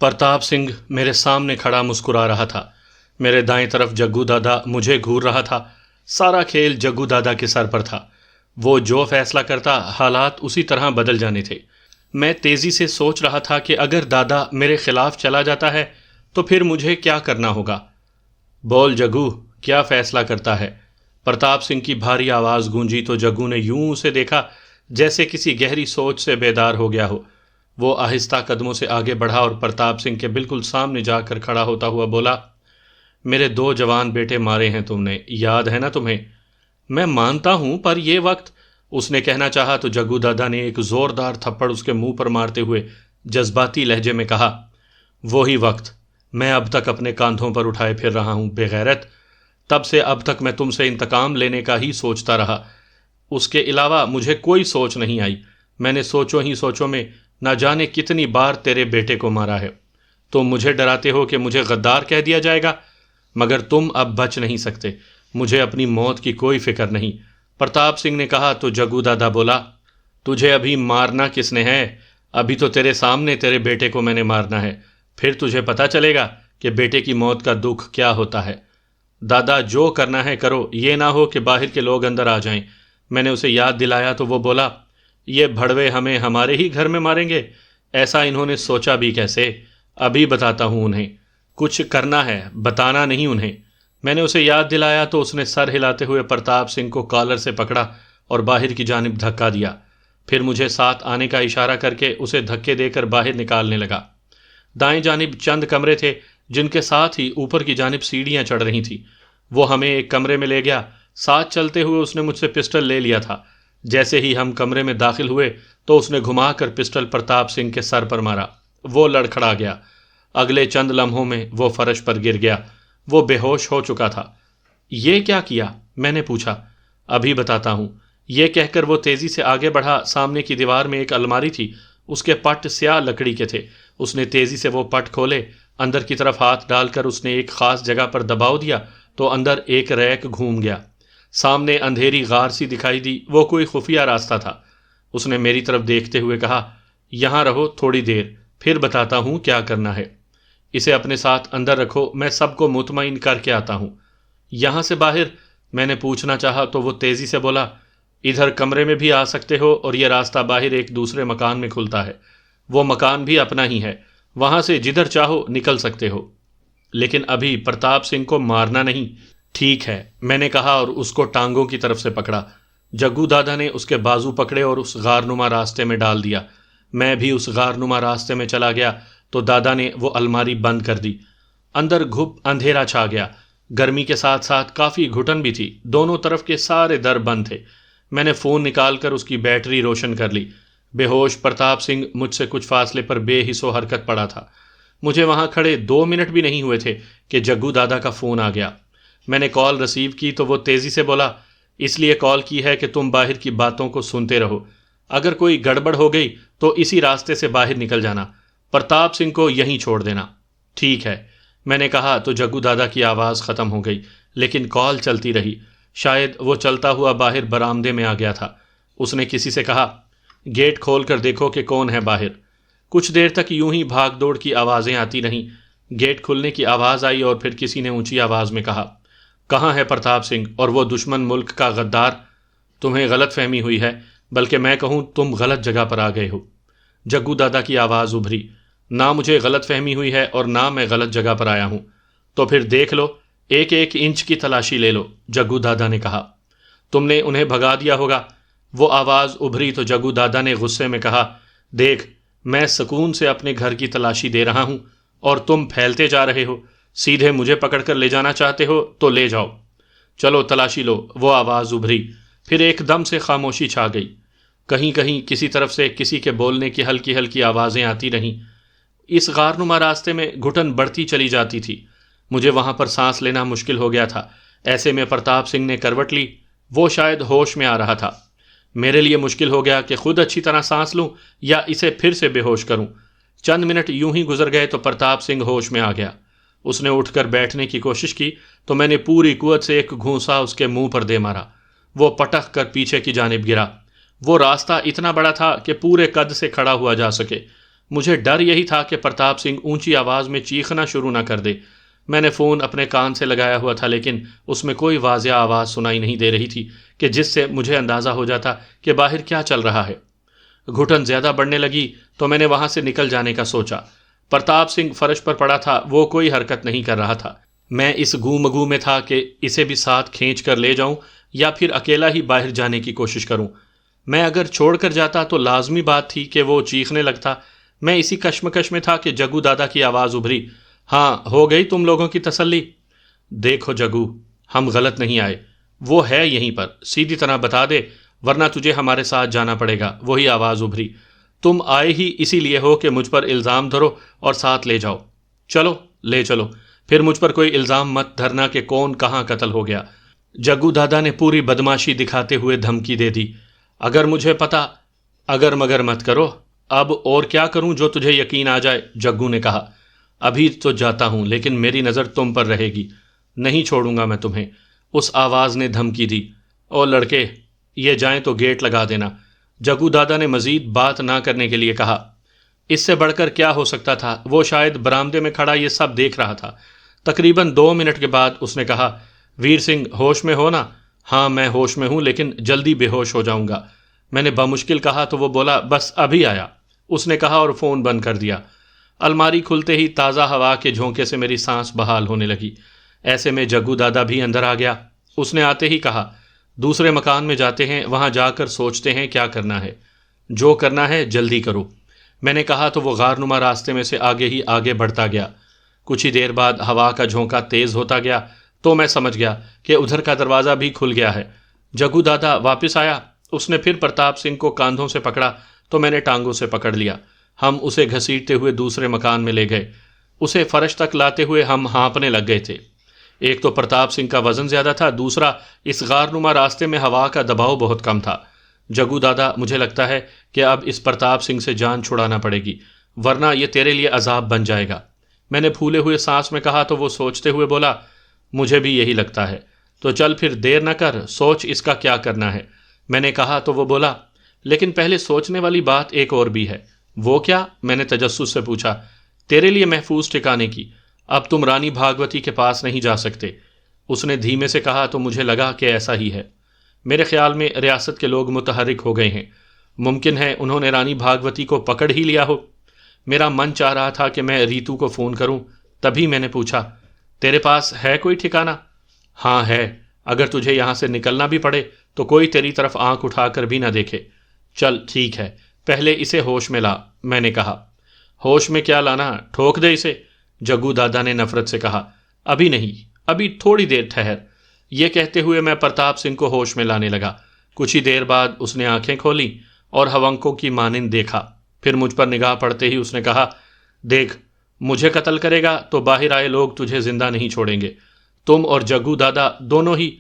پرتاپ سنگھ میرے سامنے کھڑا مسکرا رہا تھا۔ میرے دائیں طرف جگو دادا مجھے گھور رہا تھا۔ سارا کھیل جگو دادا کے سر پر تھا۔ وہ جو فیصلہ کرتا حالات اسی طرح بدل جانے تھے۔ میں تیزی سے سوچ رہا تھا کہ اگر دادا میرے خلاف چلا جاتا ہے تو پھر مجھے کیا کرنا ہوگا۔ بول جگو، کیا فیصلہ کرتا ہے؟ پرتاپ سنگھ کی بھاری آواز گونجی تو جگو نے یوں اسے دیکھا جیسے کسی گہری سوچ سے بیدار ہو گیا ہو۔ وہ آہستہ قدموں سے آگے بڑھا اور پرتاپ سنگھ کے بالکل سامنے جا کر کھڑا ہوتا ہوا بولا، میرے 2 جوان بیٹے مارے ہیں تم نے، یاد ہے نا تمہیں؟ میں مانتا ہوں، پر یہ وقت، اس نے کہنا چاہا تو جگو دادا نے ایک زوردار تھپڑ اس کے منہ پر مارتے ہوئے جذباتی لہجے میں کہا، وہی وقت میں اب تک اپنے کاندھوں پر اٹھائے پھر رہا ہوں بے غیرت۔ تب سے اب تک میں تم سے انتقام لینے کا ہی سوچتا رہا، اس کے علاوہ مجھے کوئی سوچ نہیں آئی۔ میں نے سوچوں ہی سوچوں میں نہ جانے کتنی بار تیرے بیٹے کو مارا ہے۔ تم مجھے ڈراتے ہو کہ مجھے غدار کہہ دیا جائے گا، مگر تم اب بچ نہیں سکتے۔ مجھے اپنی موت کی کوئی فکر نہیں۔ پرتاپ سنگھ نے کہا تو جگو دادا بولا، تجھے ابھی مارنا کس نے ہے؟ ابھی تو تیرے سامنے تیرے بیٹے کو میں نے مارنا ہے، پھر تجھے پتہ چلے گا کہ بیٹے کی موت کا دکھ کیا ہوتا ہے۔ دادا جو کرنا ہے کرو، یہ نہ ہو کہ باہر کے لوگ اندر آ جائیں۔ میں نے اسے یاد دلایا تو وہ بولا، یہ بھڑوے ہمیں ہمارے ہی گھر میں ماریں گے؟ ایسا انہوں نے سوچا بھی کیسے؟ ابھی بتاتا ہوں انہیں۔ کچھ کرنا ہے، بتانا نہیں انہیں۔ میں نے اسے یاد دلایا تو اس نے سر ہلاتے ہوئے پرتاپ سنگھ کو کالر سے پکڑا اور باہر کی جانب دھکا دیا، پھر مجھے ساتھ آنے کا اشارہ کر کے اسے دھکے دے کر باہر نکالنے لگا۔ دائیں جانب چند کمرے تھے جن کے ساتھ ہی اوپر کی جانب سیڑھیاں چڑھ رہی تھیں۔ وہ ہمیں ایک کمرے میں لے گیا۔ ساتھ چلتے ہوئے اس نے مجھ سے پسٹل لے لیا تھا۔ جیسے ہی ہم کمرے میں داخل ہوئے تو اس نے گھما کر پسٹل پرتاپ سنگھ کے سر پر مارا۔ وہ لڑکھڑا گیا۔ اگلے چند لمحوں میں وہ فرش پر گر گیا۔ وہ بے ہوش ہو چکا تھا۔ یہ کیا کیا؟ میں نے پوچھا۔ ابھی بتاتا ہوں۔ یہ کہہ کر وہ تیزی سے آگے بڑھا۔ سامنے کی دیوار میں ایک الماری تھی، اس کے پٹ سیاہ لکڑی کے تھے۔ اس نے تیزی سے وہ پٹ کھولے، اندر کی طرف ہاتھ ڈال کر اس نے ایک خاص جگہ پر دباؤ دیا تو اندر ایک ریک گھوم گیا۔ سامنے اندھیری غار سی دکھائی دی، وہ کوئی خفیہ راستہ تھا۔ اس نے میری طرف دیکھتے ہوئے کہا، یہاں رہو تھوڑی دیر، پھر بتاتا ہوں کیا کرنا ہے۔ اسے اپنے ساتھ اندر رکھو، میں سب کو مطمئن کر کے آتا ہوں۔ یہاں سے باہر؟ میں نے پوچھنا چاہا تو وہ تیزی سے بولا، ادھر کمرے میں بھی آ سکتے ہو اور یہ راستہ باہر ایک دوسرے مکان میں کھلتا ہے۔ وہ مکان بھی اپنا ہی ہے، وہاں سے جدھر چاہو نکل سکتے ہو، لیکن ابھی پرتاپ سنگھ کو مارنا نہیں۔ ٹھیک ہے، میں نے کہا اور اس کو ٹانگوں کی طرف سے پکڑا۔ جگو دادا نے اس کے بازو پکڑے اور اس غارنما راستے میں ڈال دیا۔ میں بھی اس غارنما راستے میں چلا گیا تو دادا نے وہ الماری بند کر دی۔ اندر گھپ اندھیرا چھا گیا۔ گرمی کے ساتھ ساتھ کافی گھٹن بھی تھی۔ دونوں طرف کے سارے در بند تھے۔ میں نے فون نکال کر اس کی بیٹری روشن کر لی۔ بے ہوش پرتاپ سنگھ مجھ سے کچھ فاصلے پر بے حس و حرکت پڑا تھا۔ مجھے وہاں کھڑے 2 منٹ بھی نہیں ہوئے تھے کہ جگو دادا کا فون آ گیا۔ میں نے کال ریسیو کی تو وہ تیزی سے بولا، اس لیے کال کی ہے کہ تم باہر کی باتوں کو سنتے رہو۔ اگر کوئی گڑبڑ ہو گئی تو اسی راستے سے باہر نکل جانا، پرتاپ سنگھ کو یہیں چھوڑ دینا۔ ٹھیک ہے، میں نے کہا تو جگو دادا کی آواز ختم ہو گئی، لیکن کال چلتی رہی۔ شاید وہ چلتا ہوا باہر برآمدے میں آ گیا تھا۔ اس نے کسی سے کہا، گیٹ کھول کر دیکھو کہ کون ہے باہر۔ کچھ دیر تک یوں ہی بھاگ دوڑ کی آوازیں آتی رہیں۔ گیٹ کھلنے کی آواز آئی اور پھر کسی نے اونچی آواز میں کہا، کہاں ہے پرتاپ سنگھ اور وہ دشمن ملک کا غدار؟ تمہیں غلط فہمی ہوئی ہے، بلکہ میں کہوں تم غلط جگہ پر آ گئے ہو۔ جگو دادا کی آواز ابھری، نہ مجھے غلط فہمی ہوئی ہے اور نہ میں غلط جگہ پر آیا ہوں۔ تو پھر دیکھ لو، ایک ایک انچ کی تلاشی لے لو، جگو دادا نے کہا۔ تم نے انہیں بھگا دیا ہوگا۔ وہ آواز ابھری تو جگو دادا نے غصے میں کہا، دیکھ، میں سکون سے اپنے گھر کی تلاشی دے رہا ہوں اور تم پھیلتے جا رہے ہو۔ سیدھے مجھے پکڑ کر لے جانا چاہتے ہو تو لے جاؤ، چلو تلاشی لو۔ وہ آواز ابھری، پھر ایک دم سے خاموشی چھا گئی۔ کہیں کہیں کسی طرف سے کسی کے بولنے کی ہلکی ہلکی آوازیں آتی رہیں۔ اس غارنما راستے میں گھٹن بڑھتی چلی جاتی تھی۔ مجھے وہاں پر سانس لینا مشکل ہو گیا تھا۔ ایسے میں پرتاپ سنگھ نے کروٹ لی۔ وہ شاید ہوش میں آ رہا تھا۔ میرے لیے مشکل ہو گیا کہ خود اچھی طرح سانس لوں یا اسے پھر سے بے ہوش کروں۔ چند منٹ یوں ہی گزر گئے تو پرتاپ سنگھ ہوش میں آ گیا۔ اس نے اٹھ کر بیٹھنے کی کوشش کی تو میں نے پوری قوت سے ایک گھونسا اس کے منہ پر دے مارا۔ وہ پٹک کر پیچھے کی جانب گرا۔ وہ راستہ اتنا بڑا تھا کہ پورے قد سے کھڑا ہوا جا سکے۔ مجھے ڈر یہی تھا کہ پرتاپ سنگھ اونچی آواز میں چیخنا شروع نہ کر دے۔ میں نے فون اپنے کان سے لگایا ہوا تھا، لیکن اس میں کوئی واضح آواز سنائی نہیں دے رہی تھی کہ جس سے مجھے اندازہ ہو جاتا کہ باہر کیا چل رہا ہے۔ گھٹن زیادہ بڑھنے لگی تو میں نے وہاں سے نکل جانے کا سوچا۔ پرتاپ سنگھ فرش پر پڑا تھا، وہ کوئی حرکت نہیں کر رہا تھا۔ میں اس گو مگو میں تھا کہ اسے بھی ساتھ کھینچ کر لے جاؤں یا پھر اکیلا ہی باہر جانے کی کوشش کروں۔ میں اگر چھوڑ کر جاتا تو لازمی بات تھی کہ وہ چیخنے لگتا۔ میں اسی کشمکش میں تھا کہ جگو دادا کی آواز ابھری، ہاں ہو گئی تم لوگوں کی تسلی؟ دیکھو جگو، ہم غلط نہیں آئے، وہ ہے یہیں پر، سیدھی طرح بتا دے ورنہ تجھے ہمارے ساتھ جانا پڑے گا۔ وہی آواز ابھری، تم آئے ہی اسی لیے ہو کہ مجھ پر الزام دھرو اور ساتھ لے جاؤ۔ چلو لے چلو، پھر مجھ پر کوئی الزام مت دھرنا کہ کون کہاں قتل ہو گیا۔ جگو دادا نے پوری بدماشی دکھاتے ہوئے دھمکی دے دی۔ اگر مجھے پتا، اگر مگر مت کرو، اب اور کیا کروں جو تجھے یقین آ جائے؟ جگو نے کہا، ابھی تو جاتا ہوں لیکن میری نظر تم پر رہے گی، نہیں چھوڑوں گا میں تمہیں، اس آواز نے دھمکی دی۔ او لڑکے، یہ جائیں تو گیٹ لگا دینا، جگو دادا نے مزید بات نہ کرنے کے لیے کہا۔ اس سے بڑھ کر کیا ہو سکتا تھا؟ وہ شاید برآمدے میں کھڑا یہ سب دیکھ رہا تھا۔ تقریباً 2 منٹ کے بعد اس نے کہا، ویر سنگھ ہوش میں ہو نا؟ ہاں میں ہوش میں ہوں لیکن جلدی بے ہوش ہو جاؤں گا۔ میں نے بمشکل کہا تو وہ بولا، بس ابھی آیا، اس نے کہا اور فون بند کر دیا۔ الماری کھلتے ہی تازہ ہوا کے جھونکے سے میری سانس بحال ہونے لگی۔ ایسے میں جگو دادا بھی اندر آ گیا۔ اس نے آتے ہی کہا، دوسرے مکان میں جاتے ہیں، وہاں جا کر سوچتے ہیں کیا کرنا ہے، جو کرنا ہے جلدی کرو۔ میں نے کہا تو وہ غارنما راستے میں سے آگے ہی آگے بڑھتا گیا۔ کچھ ہی دیر بعد ہوا کا جھونکا تیز ہوتا گیا تو میں سمجھ گیا کہ ادھر کا دروازہ بھی کھل گیا ہے۔ جگو دادا واپس آیا، اس نے پھر پرتاپ سنگھ کو کاندھوں سے پکڑا تو میں نے ٹانگوں سے پکڑ لیا۔ ہم اسے گھسیٹتے ہوئے دوسرے مکان میں لے گئے۔ اسے فرش تک لاتے ہوئے ہم ہانپنے لگ گئے تھے۔ ایک تو پرتاپ سنگھ کا وزن زیادہ تھا، دوسرا اس غارنما راستے میں ہوا کا دباؤ بہت کم تھا۔ جگو دادا، مجھے لگتا ہے کہ اب اس پرتاپ سنگھ سے جان چھڑانا پڑے گی ورنہ یہ تیرے لیے عذاب بن جائے گا، میں نے پھولے ہوئے سانس میں کہا تو وہ سوچتے ہوئے بولا، مجھے بھی یہی لگتا ہے، تو چل پھر دیر نہ کر، سوچ اس کا کیا کرنا ہے۔ میں نے کہا تو وہ بولا، لیکن پہلے سوچنے والی بات ایک اور بھی ہے۔ وہ کیا؟ میں نے تجسس سے پوچھا۔ تیرے لیے محفوظ ٹھکانے کی، اب تم رانی بھاگوتی کے پاس نہیں جا سکتے۔ اس نے دھیمے سے کہا تو مجھے لگا کہ ایسا ہی ہے۔ میرے خیال میں ریاست کے لوگ متحرک ہو گئے ہیں، ممکن ہے انہوں نے رانی بھاگوتی کو پکڑ ہی لیا ہو۔ میرا من چاہ رہا تھا کہ میں ریتو کو فون کروں، تبھی میں نے پوچھا، تیرے پاس ہے کوئی ٹھکانہ؟ ہاں ہے، اگر تجھے یہاں سے نکلنا بھی پڑے تو کوئی تیری طرف آنکھ اٹھا کر بھی نہ دیکھے۔ چل ٹھیک ہے، پہلے اسے ہوش میں لا، میں نے کہا۔ ہوش میں کیا لانا، ٹھوک دے اسے، جگو دادا نے نفرت سے کہا۔ ابھی نہیں، ابھی تھوڑی دیر ٹھہر۔ یہ کہتے ہوئے میں پرتاپ سنگھ کو ہوش میں لانے لگا۔ کچھ ہی دیر بعد اس نے آنکھیں کھولی اور ہونکوں کی مانند دیکھا، پھر مجھ پر نگاہ پڑتے ہی اس نے کہا، دیکھ، مجھے قتل کرے گا تو باہر آئے لوگ تجھے زندہ نہیں چھوڑیں گے، تم اور جگو دادا دونوں ہی۔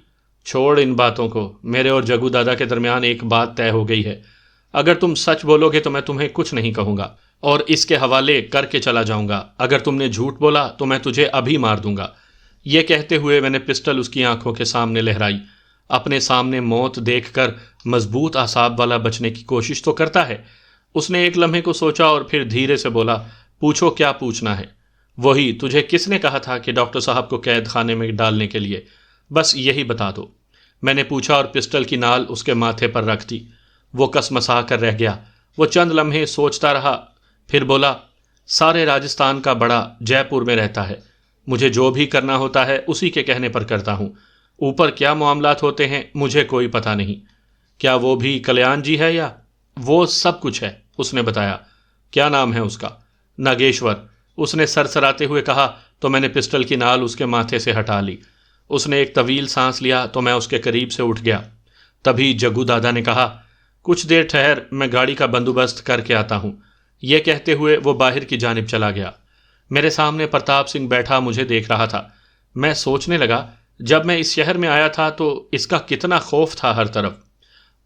چھوڑ ان باتوں کو، میرے اور جگو دادا کے درمیان ایک بات طے ہو گئی ہے، اگر تم سچ بولو گے تو میں تمہیں کچھ نہیں کہوں گا اور اس کے حوالے کر کے چلا جاؤں گا، اگر تم نے جھوٹ بولا تو میں تجھے ابھی مار دوں گا۔ یہ کہتے ہوئے میں نے پسٹل اس کی آنکھوں کے سامنے لہرائی۔ اپنے سامنے موت دیکھ کر مضبوط اعصاب والا بچنے کی کوشش تو کرتا ہے۔ اس نے ایک لمحے کو سوچا اور پھر دھیرے سے بولا، پوچھو کیا پوچھنا ہے؟ وہی، تجھے کس نے کہا تھا کہ ڈاکٹر صاحب کو قید خانے میں ڈالنے کے لیے؟ بس یہی بتا دو، میں نے پوچھا اور پسٹل کی نال اس کے ماتھے پر رکھ دی۔ وہ کسمسا کر رہ گیا۔ وہ چند لمحے سوچتا رہا، پھر بولا، سارے راجستھان کا بڑا جے پور میں رہتا ہے، مجھے جو بھی کرنا ہوتا ہے اسی کے کہنے پر کرتا ہوں، اوپر کیا معاملات ہوتے ہیں مجھے کوئی پتہ نہیں۔ کیا وہ بھی کلیان جی ہے یا؟ وہ سب کچھ ہے، اس نے بتایا۔ کیا نام ہے اس کا؟ ناگیشور، اس نے سرسراتے ہوئے کہا تو میں نے پسٹل کی نال اس کے ماتھے سے ہٹا لی۔ اس نے ایک طویل سانس لیا تو میں اس کے قریب سے اٹھ گیا۔ تبھی جگو دادا نے کہا، کچھ دیر ٹھہر، میں گاڑی کا بندوبست کر کے آتا ہوں۔ یہ کہتے ہوئے وہ باہر کی جانب چلا گیا۔ میرے سامنے پرتاپ سنگھ بیٹھا مجھے دیکھ رہا تھا۔ میں سوچنے لگا، جب میں اس شہر میں آیا تھا تو اس کا کتنا خوف تھا ہر طرف،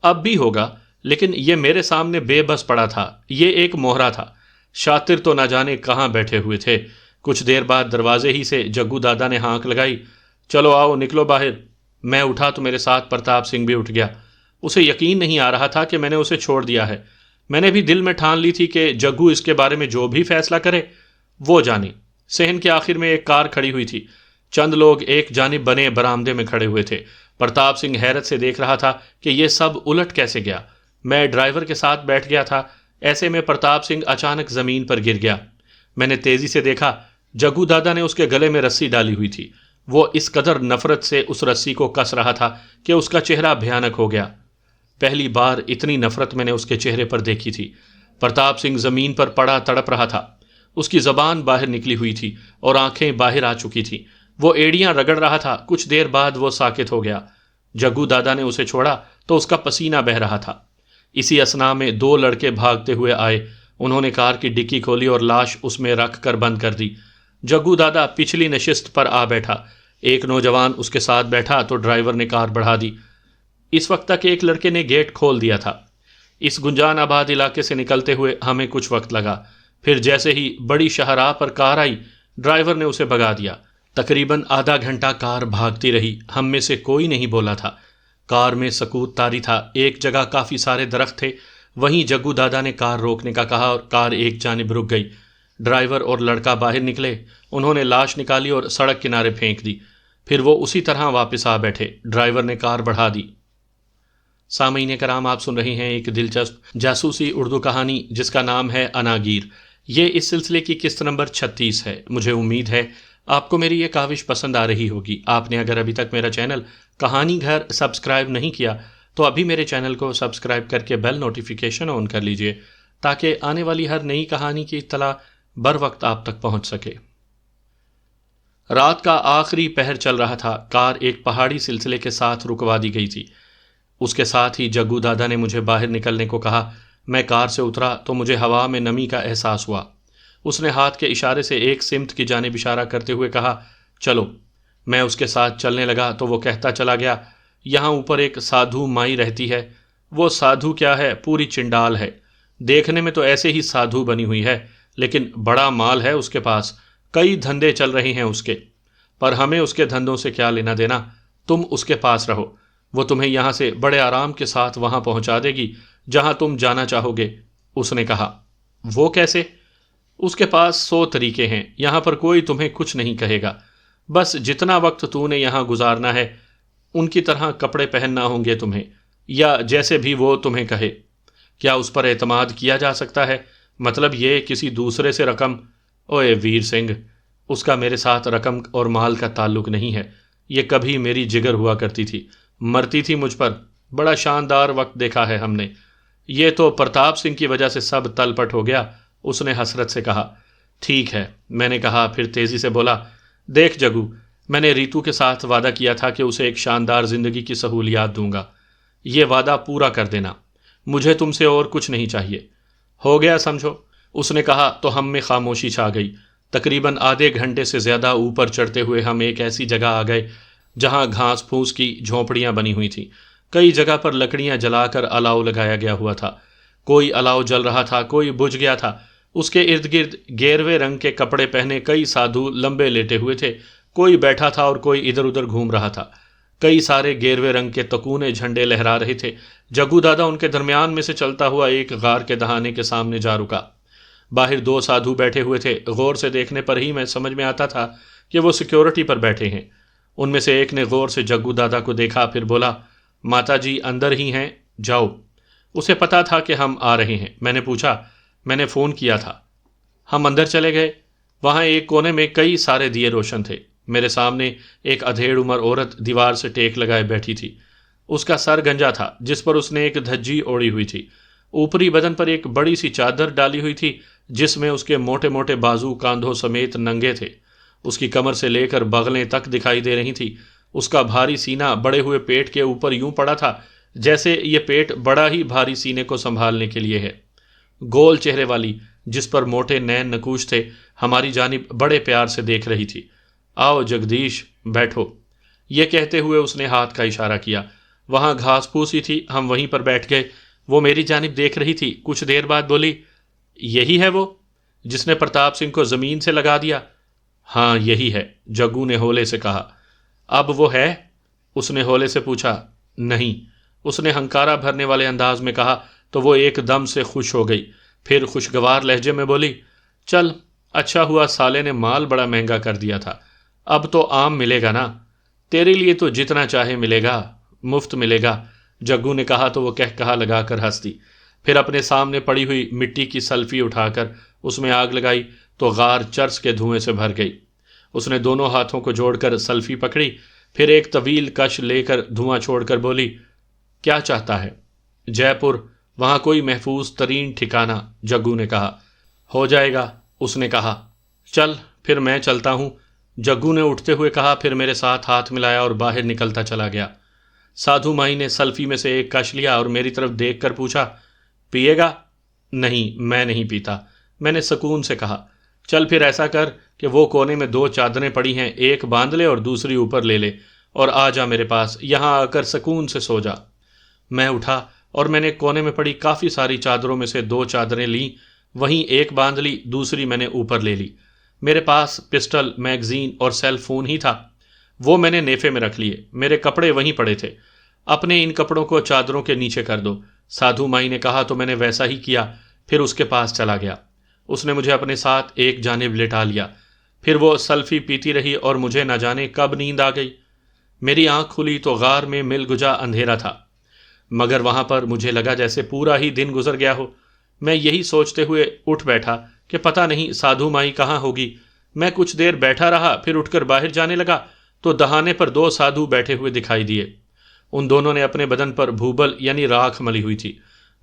اب بھی ہوگا، لیکن یہ میرے سامنے بے بس پڑا تھا۔ یہ ایک موہرا تھا، شاطر تو نہ جانے کہاں بیٹھے ہوئے تھے۔ کچھ دیر بعد دروازے ہی سے جگو دادا نے ہانک لگائی، چلو آؤ نکلو باہر۔ میں اٹھا تو میرے ساتھ پرتاپ سنگھ بھی اٹھ گیا۔ اسے یقین نہیں آ رہا تھا کہ میں نے اسے چھوڑ دیا ہے۔ میں نے بھی دل میں ٹھان لی تھی کہ جگو اس کے بارے میں جو بھی فیصلہ کرے وہ جانے۔ صحن کے آخر میں ایک کار کھڑی ہوئی تھی۔ چند لوگ ایک جانب بنے برآمدے میں کھڑے ہوئے تھے۔ پرتاپ سنگھ حیرت سے دیکھ رہا تھا کہ یہ سب الٹ کیسے گیا۔ میں ڈرائیور کے ساتھ بیٹھ گیا تھا، ایسے میں پرتاپ سنگھ اچانک زمین پر گر گیا۔ میں نے تیزی سے دیکھا، جگو دادا نے اس کے گلے میں رسی ڈالی ہوئی تھی۔ وہ اس قدر نفرت سے اس رسی کو کس رہا تھا کہ اس کا چہرہ بھیانک ہو گیا۔ پہلی بار اتنی نفرت میں نے اس کے چہرے پر دیکھی تھی۔ پرتاپ سنگھ زمین پر پڑا تڑپ رہا تھا۔ اس کی زبان باہر نکلی ہوئی تھی اور آنکھیں باہر آ چکی تھیں۔ وہ ایڑیاں رگڑ رہا تھا۔ کچھ دیر بعد وہ ساکت ہو گیا۔ جگو دادا نے اسے چھوڑا تو اس کا پسینہ بہہ رہا تھا۔ اسی اثنا میں 2 لڑکے بھاگتے ہوئے آئے۔ انہوں نے کار کی ڈکی کھولی اور لاش اس میں رکھ کر بند کر دی۔ جگو دادا پچھلی نشست پر آ بیٹھا۔ ایک نوجوان اس کے ساتھ بیٹھا تو ڈرائیور نے کار بڑھا دی۔ اس وقت تک ایک لڑکے نے گیٹ کھول دیا تھا۔ اس گنجان آباد علاقے سے نکلتے ہوئے ہمیں کچھ وقت لگا۔ پھر جیسے ہی بڑی شاہراہ پر کار آئی، ڈرائیور نے اسے بھگا دیا۔ تقریباً آدھا گھنٹہ کار بھاگتی رہی۔ ہم میں سے کوئی نہیں بولا تھا۔ کار میں سکوت طاری تھا۔ ایک جگہ کافی سارے درخت تھے، وہیں جگو دادا نے کار روکنے کا کہا اور کار ایک جانب رک گئی۔ ڈرائیور اور لڑکا باہر نکلے۔ انہوں نے لاش نکالی اور سڑک کنارے پھینک دی۔ پھر وہ اسی طرح واپس آ بیٹھے۔ ڈرائیور نے کار بڑھا دی۔ سامعین کرام، آپ سن رہے ہیں ایک دلچسپ جاسوسی اردو کہانی جس کا نام ہے اناگیر۔ یہ اس سلسلے کی قسط نمبر 36 ہے۔ مجھے امید ہے آپ کو میری یہ کاوش پسند آ رہی ہوگی۔ آپ نے اگر ابھی تک میرا چینل کہانی گھر سبسکرائب نہیں کیا تو ابھی میرے چینل کو سبسکرائب کر کے بیل نوٹیفیکیشن آن کر لیجئے تاکہ آنے والی ہر نئی کہانی کی اطلاع بر وقت آپ تک پہنچ سکے۔ رات کا آخری پہر چل رہا تھا۔ کار ایک پہاڑی سلسلے کے ساتھ رکوا دی گئی تھی۔ اس کے ساتھ ہی جگو دادا نے مجھے باہر نکلنے کو کہا۔ میں کار سے اترا تو مجھے ہوا میں نمی کا احساس ہوا۔ اس نے ہاتھ کے اشارے سے ایک سمت کی جانب اشارہ کرتے ہوئے کہا، چلو۔ میں اس کے ساتھ چلنے لگا تو وہ کہتا چلا گیا، یہاں اوپر ایک سادھو مائی رہتی ہے۔ وہ سادھو کیا ہے، پوری چنڈال ہے۔ دیکھنے میں تو ایسے ہی سادھو بنی ہوئی ہے، لیکن بڑا مال ہے اس کے پاس، کئی دھندے چل رہے ہیں اس کے۔ پر ہمیں اس کے دھندوں سے کیا لینا دینا، تم اس کے پاس رہو۔ وہ تمہیں یہاں سے بڑے آرام کے ساتھ وہاں پہنچا دے گی جہاں تم جانا چاہو گے۔ اس نے کہا، وہ کیسے؟ اس کے پاس 100 طریقے ہیں۔ یہاں پر کوئی تمہیں کچھ نہیں کہے گا۔ بس جتنا وقت تو نے یہاں گزارنا ہے ان کی طرح کپڑے پہننا ہوں گے تمہیں، یا جیسے بھی وہ تمہیں کہے۔ کیا اس پر اعتماد کیا جا سکتا ہے؟ مطلب یہ کسی دوسرے سے رقم؟ اوے ویر سنگھ، اس کا میرے ساتھ رقم اور مال کا تعلق نہیں ہے۔ یہ کبھی میری جگر ہوا کرتی تھی، مرتی تھی مجھ پر۔ بڑا شاندار وقت دیکھا ہے ہم نے۔ یہ تو پرتاپ سنگھ کی وجہ سے سب تل پٹ ہو گیا۔ اس نے حسرت سے کہا۔ ٹھیک ہے، میں نے کہا، پھر تیزی سے بولا، دیکھ جگو، میں نے ریتو کے ساتھ وعدہ کیا تھا کہ اسے ایک شاندار زندگی کی سہولیات دوں گا۔ یہ وعدہ پورا کر دینا۔ مجھے تم سے اور کچھ نہیں چاہیے۔ ہو گیا سمجھو۔ اس نے کہا تو ہم میں خاموشی چھا گئی۔ تقریباً آدھے گھنٹے سے زیادہ اوپر چڑھتے ہوئے ہم ایک ایسی جگہ آ گئے جہاں گھاس پھوس کی جھونپڑیاں بنی ہوئی تھیں۔ کئی جگہ پر لکڑیاں جلا کر الاؤ لگایا گیا ہوا تھا۔ کوئی الاؤ جل رہا تھا، کوئی بجھ گیا تھا۔ اس کے ارد گرد گیروے رنگ کے کپڑے پہنے کئی سادھو لمبے لیٹے ہوئے تھے۔ کوئی بیٹھا تھا اور کوئی ادھر ادھر گھوم رہا تھا۔ کئی سارے گیروے رنگ کے تکونے جھنڈے لہرا رہے تھے۔ جگو دادا ان کے درمیان میں سے چلتا ہوا ایک غار کے دہانے کے سامنے جا رکا۔ باہر 2 سادھو بیٹھے ہوئے تھے۔ غور سے دیکھنے پر ہی میں سمجھ میں آتا تھا کہ وہ سیکیورٹی پر بیٹھے ہیں۔ ان میں سے ایک نے غور سے جگو دادا کو دیکھا، پھر بولا، ماتا جی اندر ہی ہیں، جاؤ۔ اسے پتا تھا کہ ہم آ رہے ہیں۔ میں نے پوچھا، میں نے فون کیا تھا۔ ہم اندر چلے گئے۔ وہاں ایک کونے میں کئی سارے دیے روشن تھے۔ میرے سامنے ایک ادھیڑ عمر عورت دیوار سے ٹیک لگائے بیٹھی تھی۔ اس کا سر گنجا تھا جس پر اس نے ایک دھجی اوڑھی ہوئی تھی۔ اوپری بدن پر ایک بڑی سی چادر ڈالی ہوئی تھی جس میں اس کے موٹے موٹے بازو کاندھوں سمیت ننگے تھے۔ اس کی کمر سے لے کر بغلیں تک دکھائی دے رہی تھی۔ اس کا بھاری سینہ بڑے ہوئے پیٹ کے اوپر یوں پڑا تھا جیسے یہ پیٹ بڑا ہی بھاری سینے کو سنبھالنے کے لیے ہے۔ گول چہرے والی، جس پر موٹے نین نکوش تھے، ہماری جانب بڑے پیار سے دیکھ رہی تھی۔ آؤ جگدیش، بیٹھو۔ یہ کہتے ہوئے اس نے ہاتھ کا اشارہ کیا۔ وہاں گھاس پھوس ہی تھی، ہم وہیں پر بیٹھ گئے۔ وہ میری جانب دیکھ رہی تھی۔ کچھ دیر بعد بولی، یہی ہے وہ جس نے پرتاپ سنگھ کو زمین سے لگا دیا؟ ہاں یہی ہے، جگو نے ہولے سے کہا۔ اب وہ ہے؟ اس نے ہولے سے پوچھا۔ نہیں، اس نے ہنکارا بھرنے والے انداز میں کہا۔ تو وہ ایک دم سے خوش ہو گئی، پھر خوشگوار لہجے میں بولی، چل اچھا ہوا سالے نے مال بڑا مہنگا کر دیا تھا، اب تو عام ملے گا نا، تیرے لیے تو جتنا چاہے ملے گا، مفت ملے گا۔ جگو نے کہا تو وہ کہا لگا کر ہنس دی، پھر اپنے سامنے پڑی ہوئی مٹی کی سلفی اٹھا کر اس میں آگ لگائی تو غار چرس کے دھوئیں سے بھر گئی۔ اس نے دونوں ہاتھوں کو جوڑ کر سلفی پکڑی، پھر ایک طویل کش لے کر دھواں چھوڑ کر بولی، کیا چاہتا ہے؟ جے پور، وہاں کوئی محفوظ ترین ٹھکانہ، جگو نے کہا۔ ہو جائے گا، اس نے کہا۔ چل پھر میں چلتا ہوں، جگو نے اٹھتے ہوئے کہا، پھر میرے ساتھ ہاتھ ملایا اور باہر نکلتا چلا گیا۔ سادھو مائی نے سلفی میں سے ایک کش لیا اور میری طرف دیکھ کر پوچھا، پیے گا؟ نہیں، میں نہیں پیتا، میں نے سکون سے کہا۔ چل پھر ایسا کر کہ وہ کونے میں 2 چادریں پڑی ہیں، ایک باندھ لے اور دوسری اوپر لے لے، اور آ جا میرے پاس، یہاں آ کر سکون سے سو جا۔ میں اٹھا اور میں نے کونے میں پڑی کافی ساری چادروں میں سے 2 چادریں لیں، وہیں ایک باندھ لی، دوسری میں نے اوپر لے لی۔ میرے پاس پسٹل، میگزین اور سیل فون ہی تھا، وہ میں نے نیفے میں رکھ لیے، میرے کپڑے وہیں پڑے تھے۔ اپنے ان کپڑوں کو چادروں کے نیچے کر دو، سادھو مائی نے کہا تو میں نے ویسا ہی کیا، پھر اس کے پاس چلا گیا۔ اس نے مجھے اپنے ساتھ ایک جانب لٹا لیا، پھر وہ سلفی پیتی رہی اور مجھے نہ جانے کب نیند آ گئی۔ میری آنکھ کھلی تو غار میں مل گجا اندھیرا تھا، مگر وہاں پر مجھے لگا جیسے پورا ہی دن گزر گیا ہو۔ میں یہی سوچتے ہوئے اٹھ بیٹھا کہ پتہ نہیں سادھو مائی کہاں ہوگی۔ میں کچھ دیر بیٹھا رہا، پھر اٹھ کر باہر جانے لگا تو دہانے پر 2 سادھو بیٹھے ہوئے دکھائی دیے۔ ان دونوں نے اپنے بدن پر بھوبل یعنی راکھ ملی ہوئی تھی،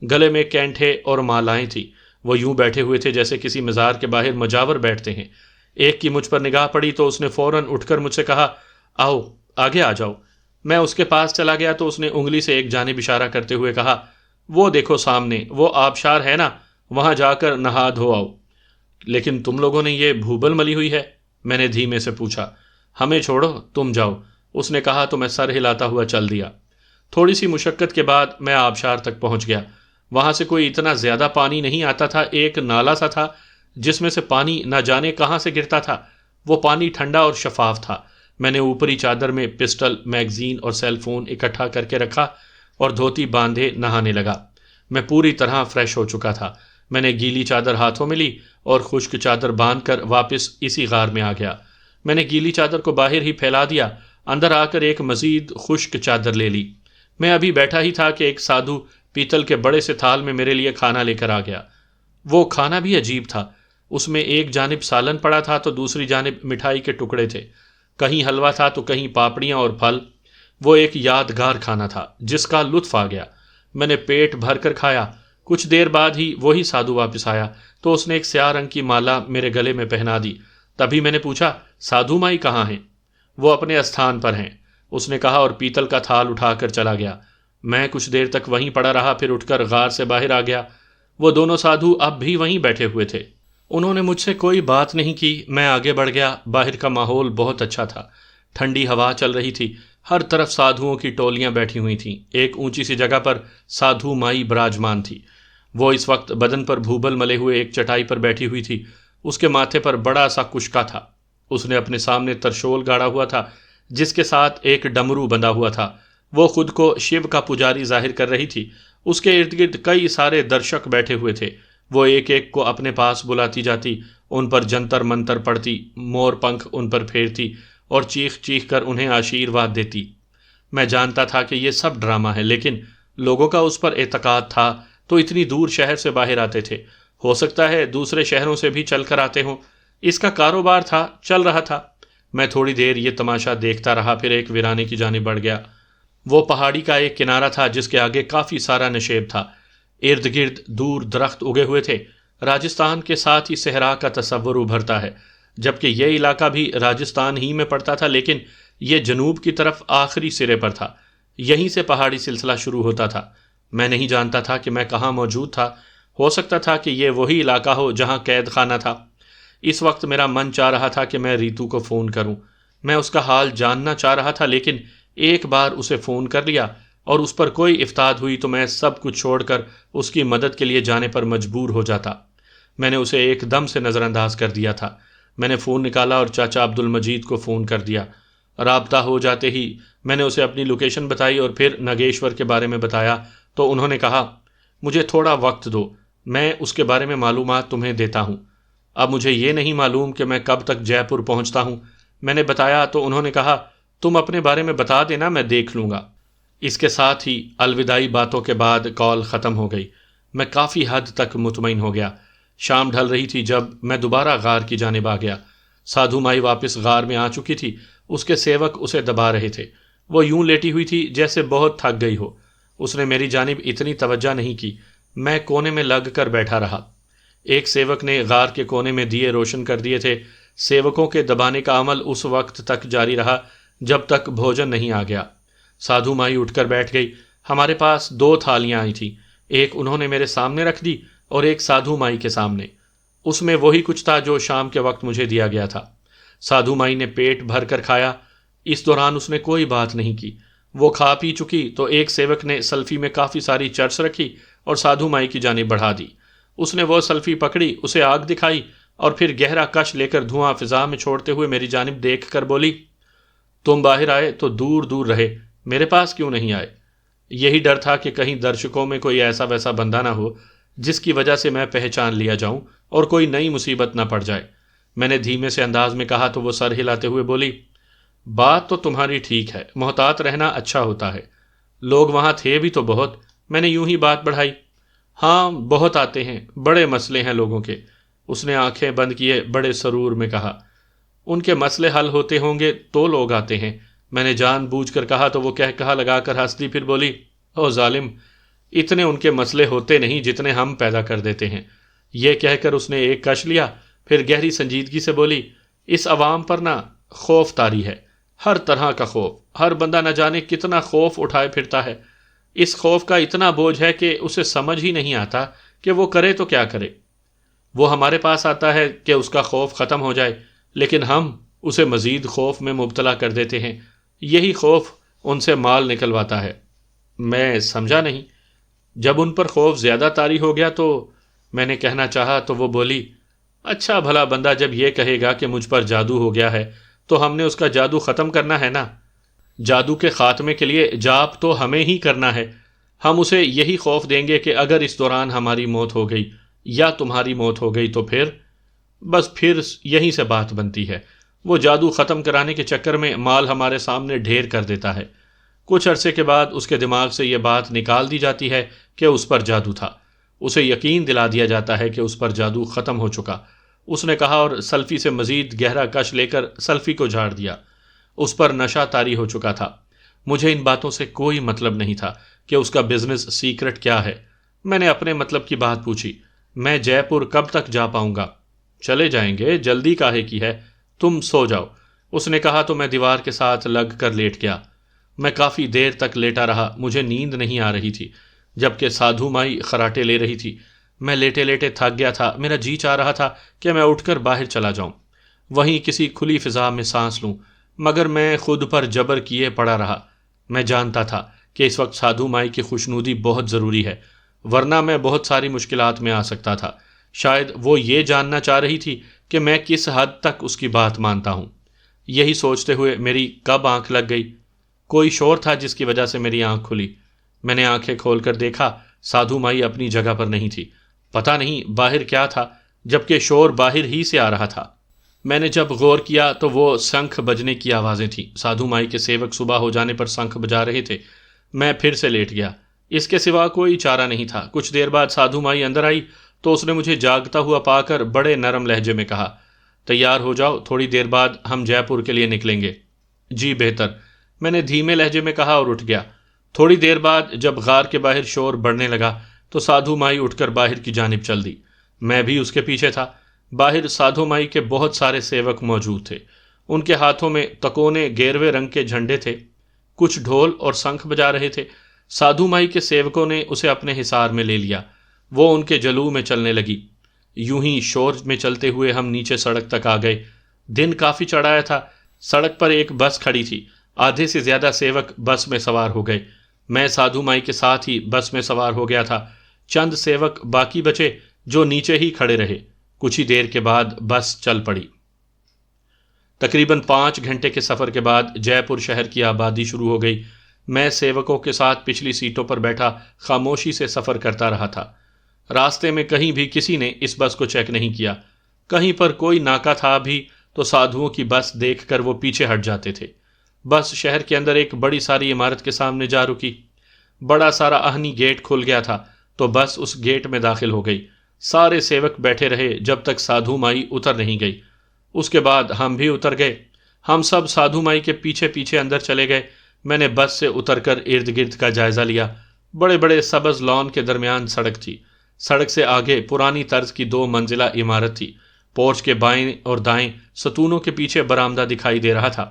گلے میں کینٹھے اور مالائیں تھیں۔ وہ یوں بیٹھے ہوئے تھے جیسے کسی مزار کے باہر مجاور بیٹھتے ہیں۔ ایک کی مجھ پر نگاہ پڑی تو اس نے فوراً اٹھ کر مجھ سے کہا، آؤ آگے آ جاؤ۔ میں اس کے پاس چلا گیا تو اس نے انگلی سے ایک جانب اشارہ کرتے ہوئے کہا، وہ دیکھو سامنے، وہ آبشار ہے نا، وہاں جا کر نہا دھو آؤ۔ لیکن تم لوگوں نے یہ بھوبل ملی ہوئی ہے؟ میں نے دھیمے سے پوچھا۔ ہمیں چھوڑو، تم جاؤ، اس نے کہا تو میں سر ہلاتا ہوا چل دیا۔ تھوڑی سی مشقت کے بعد میں آبشار تک پہنچ گیا۔ وہاں سے کوئی اتنا زیادہ پانی نہیں آتا تھا، ایک نالا سا تھا جس میں سے پانی نہ جانے کہاں سے گرتا تھا۔ وہ پانی ٹھنڈا اور شفاف تھا۔ میں نے اوپری چادر میں پسٹل، میگزین اور سیل فون اکٹھا کر کے رکھا اور دھوتی باندھے نہانے لگا۔ میں پوری طرح فریش ہو چکا تھا۔ میں نے گیلی چادر ہاتھوں میں لی اور خشک چادر باندھ کر واپس اسی غار میں آ گیا۔ میں نے گیلی چادر کو باہر ہی پھیلا دیا، اندر آ کر ایک مزید خشک چادر لے لی۔ میں ابھی بیٹھا ہی تھا کہ ایک سادھو پیتل کے بڑے سے تھال میں میرے لیے کھانا لے کر آ گیا۔ وہ کھانا بھی عجیب تھا، اس میں ایک جانب سالن پڑا تھا تو دوسری جانب مٹھائی کے ٹکڑے تھے، کہیں حلوہ تھا تو کہیں پاپڑیاں اور پھل۔ وہ ایک یادگار کھانا تھا جس کا لطف آ گیا۔ میں نے پیٹ بھر کر کھایا۔ کچھ دیر بعد ہی وہی سادھو واپس آیا تو اس نے ایک سیاہ رنگ کی مالا میرے گلے میں پہنا دی۔ تبھی میں نے پوچھا، سادھو مائی کہاں ہیں؟ وہ اپنے استھان پر ہیں، اس نے کہا اور پیتل کا تھال اٹھا کر چلا گیا۔ میں کچھ دیر تک وہیں پڑا رہا، پھر اٹھ کر غار سے باہر آ گیا۔ وہ دونوں سادھو اب بھی وہیں بیٹھے ہوئے تھے۔ انہوں نے مجھ سے کوئی بات نہیں کی۔ میں آگے بڑھ گیا۔ باہر کا ماحول بہت اچھا تھا، ٹھنڈی ہوا چل رہی تھی، ہر طرف سادھوؤں کی ٹولیاں بیٹھی ہوئی تھیں۔ ایک اونچی سی جگہ پر سادھو مائی براجمان تھی۔ وہ اس وقت بدن پر بھوبل ملے ہوئے ایک چٹائی پر بیٹھی ہوئی تھی۔ اس کے ماتھے پر بڑا سا کشکا تھا۔ اس نے اپنے سامنے ترشول گاڑا ہوا تھا جس کے ساتھ ایک ڈمرو بندھا ہوا تھا۔ وہ خود کو شیو کا پجاری ظاہر کر رہی تھی۔ اس کے ارد گرد کئی سارے درشک بیٹھے ہوئے تھے۔ وہ ایک ایک کو اپنے پاس بلاتی جاتی، ان پر جنتر منتر پڑتی، مور پنکھ ان پر پھیرتی اور چیخ چیخ کر انہیں آشیرواد دیتی۔ میں جانتا تھا کہ یہ سب ڈرامہ ہے، لیکن لوگوں کا اس پر اعتقاد تھا تو اتنی دور شہر سے باہر آتے تھے، ہو سکتا ہے دوسرے شہروں سے بھی چل کر آتے ہوں۔ اس کا کاروبار تھا، چل رہا تھا۔ میں تھوڑی دیر یہ تماشا دیکھتا رہا، پھر ایک ویرانے کی جانب بڑھ گیا۔ وہ پہاڑی کا ایک کنارہ تھا جس کے آگے کافی سارا نشیب تھا، ارد گرد دور درخت اگے ہوئے تھے۔ راجستھان کے ساتھ ہی صحرا کا تصور ابھرتا ہے، جبکہ یہ علاقہ بھی راجستھان ہی میں پڑتا تھا، لیکن یہ جنوب کی طرف آخری سرے پر تھا، یہیں سے پہاڑی سلسلہ شروع ہوتا تھا۔ میں نہیں جانتا تھا کہ میں کہاں موجود تھا، ہو سکتا تھا کہ یہ وہی علاقہ ہو جہاں قید خانہ تھا۔ اس وقت میرا من چاہ رہا تھا کہ میں ریتو کو فون کروں، میں اس کا حال جاننا چاہ رہا تھا، لیکن ایک بار اسے فون کر لیا اور اس پر کوئی افتاد ہوئی تو میں سب کچھ چھوڑ کر اس کی مدد کے لیے جانے پر مجبور ہو جاتا۔ میں نے اسے ایک دم سے نظر انداز کر دیا تھا۔ میں نے فون نکالا اور چاچا عبد المجید کو فون کر دیا۔ رابطہ ہو جاتے ہی میں نے اسے اپنی لوکیشن بتائی اور پھر ناگیشور کے بارے میں بتایا تو انہوں نے کہا، مجھے تھوڑا وقت دو، میں اس کے بارے میں معلومات تمہیں دیتا ہوں۔ اب مجھے یہ نہیں معلوم کہ میں کب تک جے پور پہنچتا ہوں۔ میں نے بتایا تو انہوں نے کہا تم اپنے بارے میں بتا دینا، میں دیکھ لوں گا۔ اس کے ساتھ ہی الوداعی باتوں کے بعد کال ختم ہو گئی۔ میں کافی حد تک مطمئن ہو گیا۔ شام ڈھل رہی تھی جب میں دوبارہ غار کی جانب آ گیا۔ سادھو مائی واپس غار میں آ چکی تھی۔ اس کے سیوک اسے دبا رہے تھے۔ وہ یوں لیٹی ہوئی تھی جیسے بہت تھک گئی ہو۔ اس نے میری جانب اتنی توجہ نہیں کی۔ میں کونے میں لگ کر بیٹھا رہا۔ ایک سیوک نے غار کے کونے میں دیے روشن کر دیے تھے۔ سیوکوں کے دبانے کا عمل اس وقت تک جاری رہا جب تک بھوجن نہیں آ گیا۔ سادھو مائی اٹھ کر بیٹھ گئی۔ ہمارے پاس 2 تھالیاں آئی تھیں، ایک انہوں نے میرے سامنے رکھ دی اور ایک سادھو مائی کے سامنے۔ اس میں وہی کچھ تھا جو شام کے وقت مجھے دیا گیا تھا۔ سادھو مائی نے پیٹ بھر کر کھایا۔ اس دوران اس نے کوئی بات نہیں کی۔ وہ کھا پی چکی تو ایک سیوک نے سلفی میں کافی ساری چرس رکھی اور سادھو مائی کی جانب بڑھا دی۔ اس نے وہ سلفی پکڑی، اسے آگ دکھائی اور پھر گہرا کش لے کر دھواں فضا میں چھوڑتے ہوئے میری جانب دیکھ کر بولی، تم باہر آئے تو دور دور رہے، میرے پاس کیوں نہیں آئے؟ یہی ڈر تھا کہ کہیں درشکوں میں کوئی ایسا ویسا بندہ نہ ہو جس کی وجہ سے میں پہچان لیا جاؤں اور کوئی نئی مصیبت نہ پڑ جائے۔ میں نے دھیمے سے انداز میں کہا تو وہ سر ہلاتے ہوئے بولی، بات تو تمہاری ٹھیک ہے، محتاط رہنا اچھا ہوتا ہے۔ لوگ وہاں تھے بھی تو بہت۔ میں نے یوں ہی بات بڑھائی، ہاں بہت آتے ہیں، بڑے مسئلے ہیں لوگوں کے۔ اس نے آنکھیں بند کیے بڑے سرور میں کہا، ان کے مسئلے حل ہوتے ہوں گے تو لوگ آتے ہیں۔ میں نے جان بوجھ کر کہا تو وہ کہا لگا کر ہنس دی، پھر بولی، او ظالم، اتنے ان کے مسئلے ہوتے نہیں جتنے ہم پیدا کر دیتے ہیں۔ یہ کہہ کر اس نے ایک کش لیا، پھر گہری سنجیدگی سے بولی، اس عوام پر نہ خوف طاری ہے، ہر طرح کا خوف۔ ہر بندہ نہ جانے کتنا خوف اٹھائے پھرتا ہے۔ اس خوف کا اتنا بوجھ ہے کہ اسے سمجھ ہی نہیں آتا کہ وہ کرے تو کیا کرے۔ وہ ہمارے پاس آتا ہے کہ اس کا خوف ختم ہو جائے، لیکن ہم اسے مزید خوف میں مبتلا کر دیتے ہیں۔ یہی خوف ان سے مال نکلواتا ہے۔ میں سمجھا نہیں۔ جب ان پر خوف زیادہ طاری ہو گیا تو میں نے کہنا چاہا تو وہ بولی، اچھا بھلا بندہ جب یہ کہے گا کہ مجھ پر جادو ہو گیا ہے تو ہم نے اس کا جادو ختم کرنا ہے نا۔ جادو کے خاتمے کے لیے جاپ تو ہمیں ہی کرنا ہے۔ ہم اسے یہی خوف دیں گے کہ اگر اس دوران ہماری موت ہو گئی یا تمہاری موت ہو گئی تو پھر یہیں سے بات بنتی ہے۔ وہ جادو ختم کرانے کے چکر میں مال ہمارے سامنے ڈھیر کر دیتا ہے۔ کچھ عرصے کے بعد اس کے دماغ سے یہ بات نکال دی جاتی ہے کہ اس پر جادو تھا۔ اسے یقین دلا دیا جاتا ہے کہ اس پر جادو ختم ہو چکا۔ اس نے کہا اور سلفی سے مزید گہرا کش لے کر سلفی کو جھاڑ دیا۔ اس پر نشہ طاری ہو چکا تھا۔ مجھے ان باتوں سے کوئی مطلب نہیں تھا کہ اس کا بزنس سیکرٹ کیا ہے۔ میں نے اپنے مطلب کی بات پوچھی، میں جے پور کب تک جا پاؤں گا؟ چلے جائیں گے، جلدی کاہے کی ہے، تم سو جاؤ۔ اس نے کہا تو میں دیوار کے ساتھ لگ کر لیٹ گیا۔ میں کافی دیر تک لیٹا رہا، مجھے نیند نہیں آ رہی تھی، جبکہ سادھو مائی خراٹے لے رہی تھی۔ میں لیٹے لیٹے تھک گیا تھا، میرا جی چاہ رہا تھا کہ میں اٹھ کر باہر چلا جاؤں، وہیں کسی کھلی فضا میں سانس لوں، مگر میں خود پر جبر کیے پڑا رہا۔ میں جانتا تھا کہ اس وقت سادھو مائی کی خوشنودی بہت ضروری ہے، ورنہ میں بہت ساری مشکلات میں آ سکتا تھا۔ شاید وہ یہ جاننا چاہ رہی تھی کہ میں کس حد تک اس کی بات مانتا ہوں۔ یہی سوچتے ہوئے میری کب آنکھ لگ گئی۔ کوئی شور تھا جس کی وجہ سے میری آنکھ کھلی۔ میں نے آنکھیں کھول کر دیکھا، سادھو مائی اپنی جگہ پر نہیں تھی۔ پتہ نہیں باہر کیا تھا، جبکہ شور باہر ہی سے آ رہا تھا۔ میں نے جب غور کیا تو وہ شنکھ بجنے کی آوازیں تھیں۔ سادھو مائی کے سیوک صبح ہو جانے پر شنکھ بجا رہے تھے۔ میں پھر سے لیٹ گیا، اس کے سوا کوئی چارہ نہیں تھا۔ کچھ دیر بعد سادھو مائی اندر آئی تو اس نے مجھے جاگتا ہوا پا کر بڑے نرم لہجے میں کہا، تیار ہو جاؤ، تھوڑی دیر بعد ہم جے پور کے لیے نکلیں گے۔ جی بہتر، میں نے دھیمے لہجے میں کہا اور اٹھ گیا۔ تھوڑی دیر بعد جب غار کے باہر شور بڑھنے لگا تو سادھو مائی اٹھ کر باہر کی جانب چل دی۔ میں بھی اس کے پیچھے تھا۔ باہر سادھو مائی کے بہت سارے سیوک موجود تھے۔ ان کے ہاتھوں میں تکونے گیروے رنگ کے جھنڈے تھے، کچھ ڈھول اور شنکھ بجا رہے تھے۔ سادھو مائی کے سیوکوں نے اسے اپنے حصار میں لے لیا۔ وہ ان کے جلو میں چلنے لگی۔ یوں ہی شور میں چلتے ہوئے ہم نیچے سڑک تک آ گئے۔ دن کافی چڑھایا تھا۔ سڑک پر ایک بس کھڑی تھی۔ آدھے سے زیادہ سیوک بس میں سوار ہو گئے۔ میں سادھو مائی کے ساتھ ہی بس میں سوار ہو گیا تھا۔ چند سیوک باقی بچے جو نیچے ہی کھڑے رہے۔ کچھ ہی دیر کے بعد بس چل پڑی۔ تقریباً 5 گھنٹے کے سفر کے بعد جے پور شہر کی آبادی شروع ہو گئی۔ میں سیوکوں کے ساتھ پچھلی سیٹوں پر بیٹھا خاموشی سے سفر کرتا رہا تھا۔ راستے میں کہیں بھی کسی نے اس بس کو چیک نہیں کیا۔ کہیں پر کوئی ناکا تھا بھی تو سادھوؤں کی بس دیکھ کر وہ پیچھے ہٹ جاتے تھے۔ بس شہر کے اندر ایک بڑی ساری عمارت کے سامنے جا رکی۔ بڑا سارا آہنی گیٹ کھل گیا تھا تو بس اس گیٹ میں داخل ہو گئی۔ سارے سیوک بیٹھے رہے جب تک سادھو مائی اتر نہیں گئی۔ اس کے بعد ہم بھی اتر گئے۔ ہم سب سادھو مائی کے پیچھے پیچھے اندر چلے گئے۔ میں نے بس سے اتر کر ارد گرد کا جائزہ لیا۔ بڑے بڑے سبز لان کے درمیان سڑک تھی۔ سڑک سے آگے پرانی طرز کی 2 منزلہ عمارت تھی۔ پورچ کے بائیں اور دائیں ستونوں کے پیچھے برآمدہ دکھائی دے رہا تھا۔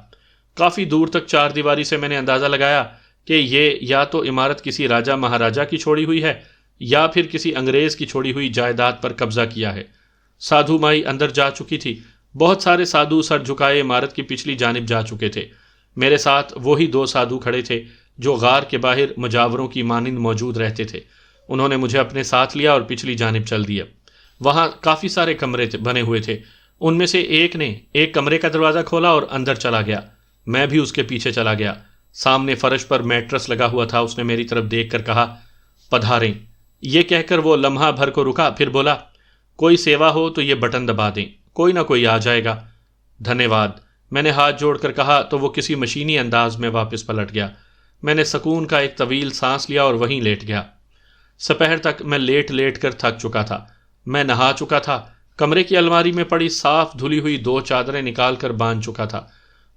کافی دور تک 4 دیواری سے میں نے اندازہ لگایا کہ یہ یا تو عمارت کسی راجہ مہاراجہ کی چھوڑی ہوئی ہے یا پھر کسی انگریز کی چھوڑی ہوئی جائیداد پر قبضہ کیا ہے۔ سادھو مائی اندر جا چکی تھی۔ بہت سارے سادھو سر جھکائے عمارت کی پچھلی جانب جا چکے تھے۔ میرے ساتھ وہی 2 سادھو کھڑے تھے جو غار کے باہر مجاوروں کی مانند موجود رہتے تھے۔ انہوں نے مجھے اپنے ساتھ لیا اور پچھلی جانب چل دیا۔ وہاں کافی سارے کمرے بنے ہوئے تھے۔ ان میں سے ایک نے ایک کمرے کا دروازہ کھولا اور اندر چلا گیا۔ میں بھی اس کے پیچھے چلا گیا۔ سامنے فرش پر میٹرس لگا ہوا تھا۔ اس نے میری طرف دیکھ کر کہا، پدھاریں۔ یہ کہہ کر وہ لمحہ بھر کو رکا، پھر بولا، کوئی سیوا ہو تو یہ بٹن دبا دیں، کوئی نہ کوئی آ جائے گا۔ دھنیہ واد، میں نے ہاتھ جوڑ کر کہا تو وہ کسی مشینی انداز میں واپس پلٹ گیا۔ میں نے سکون کا ایک طویل سانس لیا اور وہیں لیٹ گیا۔ سپہر تک میں لیٹ لیٹ کر تھک چکا تھا۔ میں نہا چکا تھا۔ کمرے کی الماری میں پڑی صاف دھلی ہوئی 2 چادریں نکال کر باندھ چکا تھا۔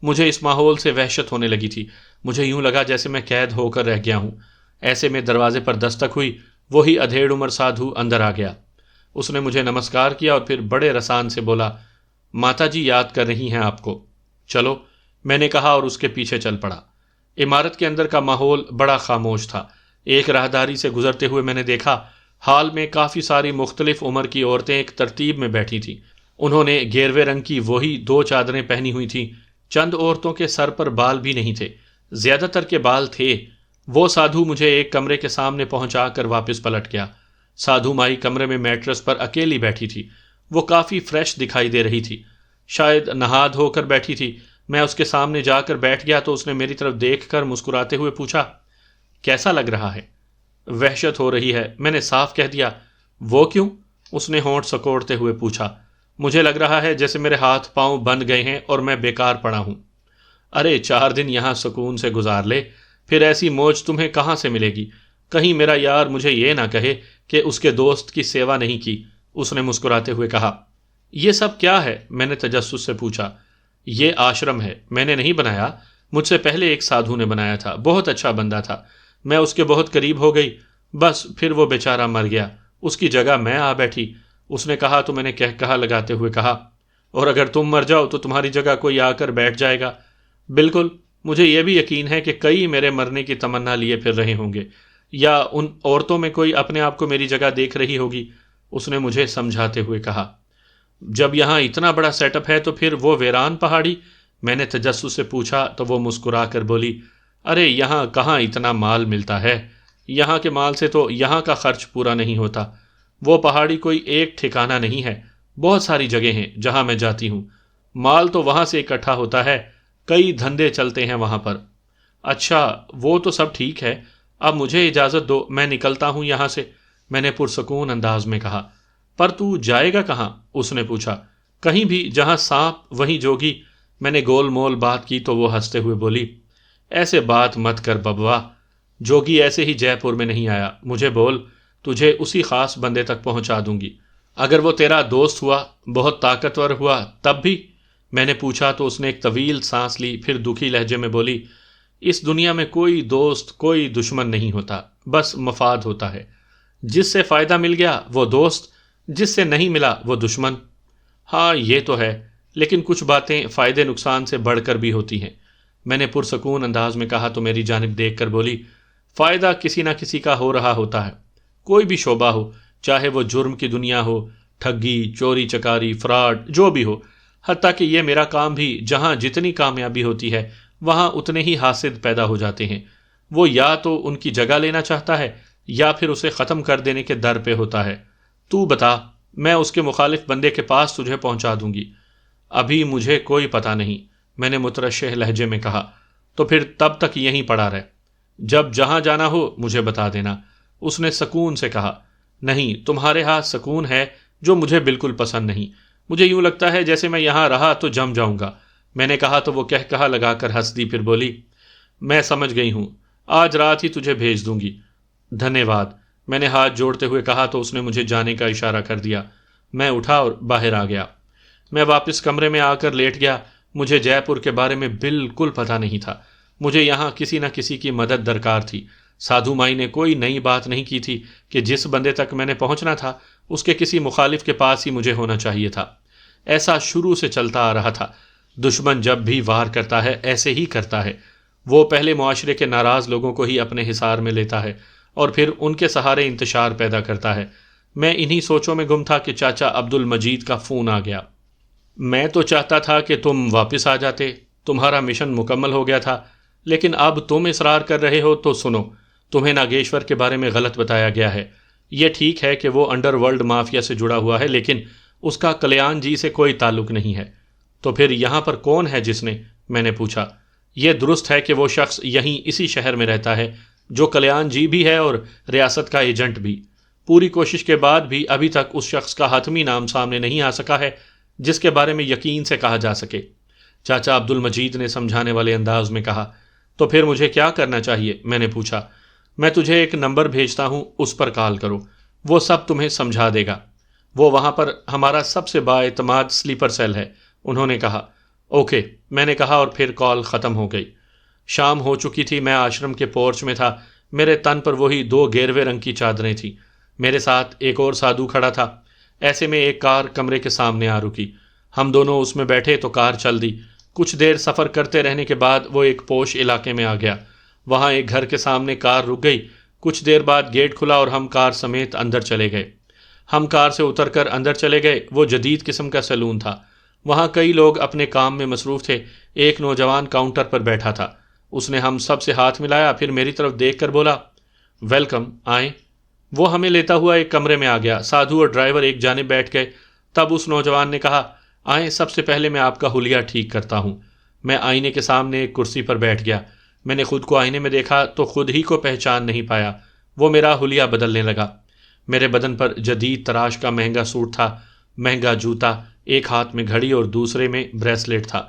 مجھے اس ماحول سے وحشت ہونے لگی تھی۔ مجھے یوں لگا جیسے میں قید ہو کر رہ گیا ہوں۔ ایسے میں دروازے پر دستک ہوئی۔ وہی ادھیڑ عمر سادھو اندر آ گیا۔ اس نے مجھے نمسکار کیا اور پھر بڑے رسان سے بولا، ماتا جی یاد کر رہی ہیں آپ کو، چلو، میں نے کہا اور اس کے پیچھے چل پڑا۔ عمارت کے اندر کا ماحول بڑا خاموش تھا۔ ایک راہداری سے گزرتے ہوئے میں نے دیکھا ہال میں کافی ساری مختلف عمر کی عورتیں ایک ترتیب میں بیٹھی تھیں۔ انہوں نے گیروے رنگ کی وہی 2 چادریں پہنی ہوئی تھیں۔ چند عورتوں کے سر پر بال بھی نہیں تھے، زیادہ تر کے بال تھے۔ وہ سادھو مجھے ایک کمرے کے سامنے پہنچا کر واپس پلٹ گیا۔ سادھو مائی کمرے میں میٹرس پر اکیلی بیٹھی تھی۔ وہ کافی فریش دکھائی دے رہی تھی، شاید نہا دھو کر بیٹھی تھی۔ میں اس کے سامنے جا کر بیٹھ گیا تو اس نے میری طرف دیکھ کر مسکراتے ہوئے پوچھا، کیسا لگ رہا ہے؟ وحشت ہو رہی ہے، میں نے صاف کہہ دیا۔ وہ کیوں؟ اس نے ہونٹ سکوڑتے ہوئے پوچھا۔ مجھے لگ رہا ہے جیسے میرے ہاتھ پاؤں بند گئے ہیں اور میں بیکار پڑا ہوں۔ ارے 4 دن یہاں سکون سے گزار لے، پھر ایسی موج تمہیں کہاں سے ملے گی؟ کہیں میرا یار مجھے یہ نہ کہے کہ اس کے دوست کی سیوا نہیں کی۔ اس نے مسکراتے ہوئے کہا۔ یہ سب کیا ہے؟ میں نے تجسس سے پوچھا۔ یہ آشرم ہے، میں نے نہیں بنایا، مجھ سے پہلے ایک سادھو نے بنایا تھا، بہت اچھا بندہ تھا۔ میں اس کے بہت قریب ہو گئی، بس پھر وہ بیچارہ مر گیا، اس کی جگہ میں آ بیٹھی۔ اس نے کہا تو میں نے کہا لگاتے ہوئے کہا، اور اگر تم مر جاؤ تو تمہاری جگہ کوئی آ کر بیٹھ جائے گا۔ بالکل، مجھے یہ بھی یقین ہے کہ کئی میرے مرنے کی تمنا لیے پھر رہے ہوں گے، یا ان عورتوں میں کوئی اپنے آپ کو میری جگہ دیکھ رہی ہوگی۔ اس نے مجھے سمجھاتے ہوئے کہا، جب یہاں اتنا بڑا سیٹ اپ ہے تو پھر وہ ویران پہاڑی؟ میں نے تجسس سے پوچھا تو وہ مسکرا کر بولی، ارے یہاں کہاں اتنا مال ملتا ہے، یہاں کے مال سے تو یہاں کا خرچ پورا نہیں ہوتا۔ وہ پہاڑی کوئی ایک ٹھکانہ نہیں ہے، بہت ساری جگہ ہیں جہاں میں جاتی ہوں، مال تو وہاں سے اکٹھا ہوتا ہے، کئی دھندے چلتے ہیں وہاں پر۔ اچھا، وہ تو سب ٹھیک ہے، اب مجھے اجازت دو، میں نکلتا ہوں یہاں سے، میں نے پرسکون انداز میں کہا۔ پر تو جائے گا کہاں؟ اس نے پوچھا۔ کہیں بھی، جہاں سانپ وہیں جوگی، میں نے گول مول بات کی تو وہ ہنستے ہوئے بولی، ایسے بات مت کر ببوا، جوگی ایسے ہی جے پور میں نہیں آیا، مجھے بول، تجھے اسی خاص بندے تک پہنچا دوں گی۔ اگر وہ تیرا دوست ہوا، بہت طاقتور ہوا، تب بھی؟ میں نے پوچھا تو اس نے ایک طویل سانس لی، پھر دکھی لہجے میں بولی، اس دنیا میں کوئی دوست کوئی دشمن نہیں ہوتا، بس مفاد ہوتا ہے، جس سے فائدہ مل گیا وہ دوست، جس سے نہیں ملا وہ دشمن۔ ہاں یہ تو ہے، لیکن کچھ باتیں فائدے نقصان سے بڑھ کر بھی ہوتی ہیں، میں نے پرسکون انداز میں کہا تو میری جانب دیکھ کر بولی، فائدہ کسی نہ کسی کا ہو رہا ہوتا ہے، کوئی بھی شعبہ ہو، چاہے وہ جرم کی دنیا ہو، ٹھگی، چوری چکاری، فراڈ، جو بھی ہو، حتیٰ کہ یہ میرا کام بھی، جہاں جتنی کامیابی ہوتی ہے وہاں اتنے ہی حاسد پیدا ہو جاتے ہیں۔ وہ یا تو ان کی جگہ لینا چاہتا ہے یا پھر اسے ختم کر دینے کے در پہ ہوتا ہے۔ تو بتا، میں اس کے مخالف بندے کے پاس تجھے پہنچا دوں گی۔ ابھی مجھے کوئی پتہ نہیں، میں نے مترشح لہجے میں کہا۔ تو پھر تب تک یہیں پڑا رہ۔ جب جہاں جانا ہو مجھے بتا دینا۔ اس نے سکون سے کہا۔ نہیں، تمہارے ہاں سکون ہے جو مجھے بالکل پسند نہیں۔ مجھے یوں لگتا ہے جیسے میں یہاں رہا تو جم جاؤں گا۔ میں نے کہا تو وہ کہا لگا کر ہنس دی، پھر بولی، میں سمجھ گئی ہوں، آج رات ہی تجھے بھیج دوں گی۔ دھنیہ واد، میں نے ہاتھ جوڑتے ہوئے کہا تو اس نے مجھے جانے کا اشارہ کر دیا۔ میں اٹھا اور باہر آ گیا۔ میں واپس کمرے میں آ کر لیٹ گیا۔ مجھے جے پور کے بارے میں بالکل پتہ نہیں تھا۔ مجھے یہاں کسی نہ کسی کی مدد درکار تھی۔ سادھو مائی نے کوئی نئی بات نہیں کی تھی کہ جس بندے تک میں نے پہنچنا تھا اس کے کسی مخالف کے پاس ہی مجھے ہونا چاہیے تھا۔ ایسا شروع سے چلتا آ رہا تھا۔ دشمن جب بھی وار کرتا ہے ایسے ہی کرتا ہے۔ وہ پہلے معاشرے کے ناراض لوگوں کو ہی اپنے حصار میں لیتا ہے اور پھر ان کے سہارے انتشار پیدا کرتا ہے۔ میں انہی سوچوں میں گم تھا کہ چاچا عبد المجید کا فون آ گیا۔ میں تو چاہتا تھا کہ تم واپس آ جاتے، تمہارا مشن مکمل ہو گیا تھا، لیکن اب تم اصرار کر رہے ہو تو سنو، تمہیں ناگیشور کے بارے میں غلط بتایا گیا ہے۔ یہ ٹھیک ہے کہ وہ انڈر ورلڈ مافیا سے جڑا ہوا ہے، لیکن اس کا کلیان جی سے کوئی تعلق نہیں ہے۔ تو پھر یہاں پر کون ہے جس نے؟ میں نے پوچھا۔ یہ درست ہے کہ وہ شخص یہیں اسی شہر میں رہتا ہے جو کلیان جی بھی ہے اور ریاست کا ایجنٹ بھی۔ پوری کوشش کے بعد بھی ابھی تک اس شخص کا حتمی نام سامنے نہیں آ سکا ہے جس کے بارے میں یقین سے کہا جا سکے۔ چاچا عبد المجید نے سمجھانے والے انداز میں کہا۔ تو پھر مجھے کیا کرنا چاہیے؟ میں نے پوچھا۔ میں تجھے ایک نمبر بھیجتا ہوں، اس پر کال کرو، وہ سب تمہیں سمجھا دے گا۔ وہ وہاں پر ہمارا سب سے بااعتماد سلیپر سیل ہے، انہوں نے کہا۔ اوکے، میں نے کہا اور پھر کال ختم ہو گئی۔ شام ہو چکی تھی۔ میں آشرم کے پورچ میں تھا۔ میرے تن پر وہی 2 گیروے رنگ کی چادریں تھیں۔ میرے ساتھ ایک اور سادھو کھڑا تھا۔ ایسے میں ایک کار کمرے کے سامنے آ رکی۔ ہم دونوں اس میں بیٹھے تو کار چل دی۔ کچھ دیر سفر کرتے رہنے کے بعد وہ ایک پوش علاقے میں آ گیا۔ وہاں ایک گھر کے سامنے کار رک گئی۔ کچھ دیر بعد گیٹ کھلا اور ہم کار سمیت اندر چلے گئے۔ ہم کار سے اتر کر اندر چلے گئے۔ وہ جدید قسم کا سیلون تھا۔ وہاں کئی لوگ اپنے کام میں مصروف تھے۔ ایک نوجوان کاؤنٹر پر بیٹھا تھا۔ اس نے ہم سب سے ہاتھ ملایا، پھر میری طرف دیکھ کر بولا، ویلکم، آئیں۔ وہ ہمیں لیتا ہوا ایک کمرے میں آ گیا۔ سادھو اور ڈرائیور ایک جانب بیٹھ گئے۔ تب اس نوجوان نے کہا، آئیں، سب سے پہلے میں آپ کا حلیہ ٹھیک کرتا ہوں۔ میں آئینے کے سامنے ایک کرسی پر بیٹھ گیا۔ میں نے خود کو آئینے میں دیکھا تو خود ہی کو پہچان نہیں پایا۔ وہ میرا حلیہ بدلنے لگا۔ میرے بدن پر جدید تراش کا مہنگا سوٹ تھا، مہنگا جوتا، ایک ہاتھ میں گھڑی اور دوسرے میں بریسلیٹ تھا۔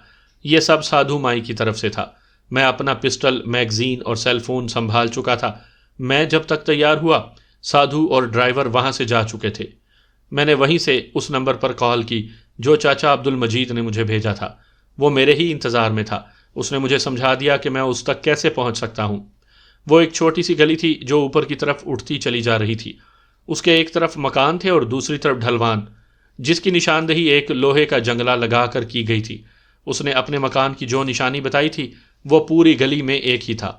یہ سب سادھو مائی کی طرف سے تھا۔ میں اپنا پسٹل، میگزین اور سیل فون سنبھال چکا تھا۔ میں جب تک تیار ہوا، سادھو اور ڈرائیور وہاں سے جا چکے تھے۔ میں نے وہیں سے اس نمبر پر کال کی جو چاچا عبد المجید نے مجھے بھیجا تھا۔ وہ میرے ہی انتظار میں تھا۔ اس نے مجھے سمجھا دیا کہ میں اس تک کیسے پہنچ سکتا ہوں۔ وہ ایک چھوٹی سی گلی تھی جو اوپر کی طرف اٹھتی چلی جا رہی تھی۔ اس کے ایک طرف مکان تھے اور دوسری طرف ڈھلوان، جس کی نشاندہی ایک لوہے کا جنگلہ لگا کر کی گئی تھی۔ اس نے اپنے مکان کی جو نشانی بتائی تھی وہ پوری گلی میں ایک ہی تھا۔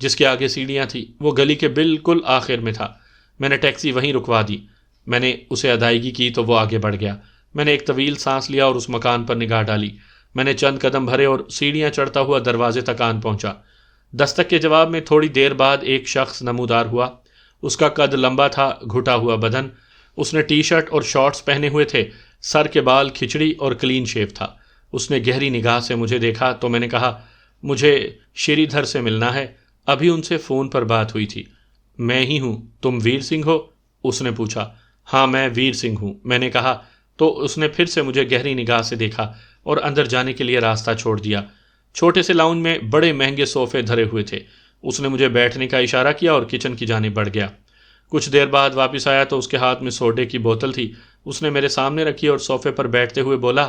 جس کے آگے سیڑھیاں تھیں وہ گلی کے بالکل آخر میں تھا۔ میں نے ٹیکسی وہیں رکوا دی۔ میں نے اسے ادائیگی کی تو وہ آگے بڑھ گیا۔ میں نے ایک طویل سانس لیا اور اس مکان پر نگاہ ڈالی۔ میں نے چند قدم بھرے اور سیڑھیاں چڑھتا ہوا دروازے تک آن پہنچا۔ دستک کے جواب میں تھوڑی دیر بعد ایک شخص نمودار ہوا۔ اس کا قد لمبا تھا، گھٹا ہوا بدن۔ اس نے ٹی شرٹ اور شارٹس پہنے ہوئے تھے۔ سر کے بال کھچڑی اور کلین شیو تھا۔ اس نے گہری نگاہ سے مجھے دیکھا تو میں نے کہا، مجھے شری دھر سے ملنا ہے، ابھی ان سے فون پر بات ہوئی تھی۔ میں ہی ہوں، تم ویر سنگھ ہو؟ اس نے پوچھا۔ ہاں، میں ویر سنگھ ہوں، میں نے کہا۔ تو اس نے پھر سے مجھے گہری نگاہ سے دیکھا اور اندر جانے کے لیے راستہ چھوڑ دیا۔ چھوٹے سے لاؤنج میں بڑے مہنگے صوفے دھرے ہوئے تھے۔ اس نے مجھے بیٹھنے کا اشارہ کیا اور کچن کی جانب بڑھ گیا۔ کچھ دیر بعد واپس آیا تو اس کے ہاتھ میں سوڈے کی بوتل تھی۔ اس نے میرے سامنے رکھی اور صوفے پر بیٹھتے ہوئے بولا،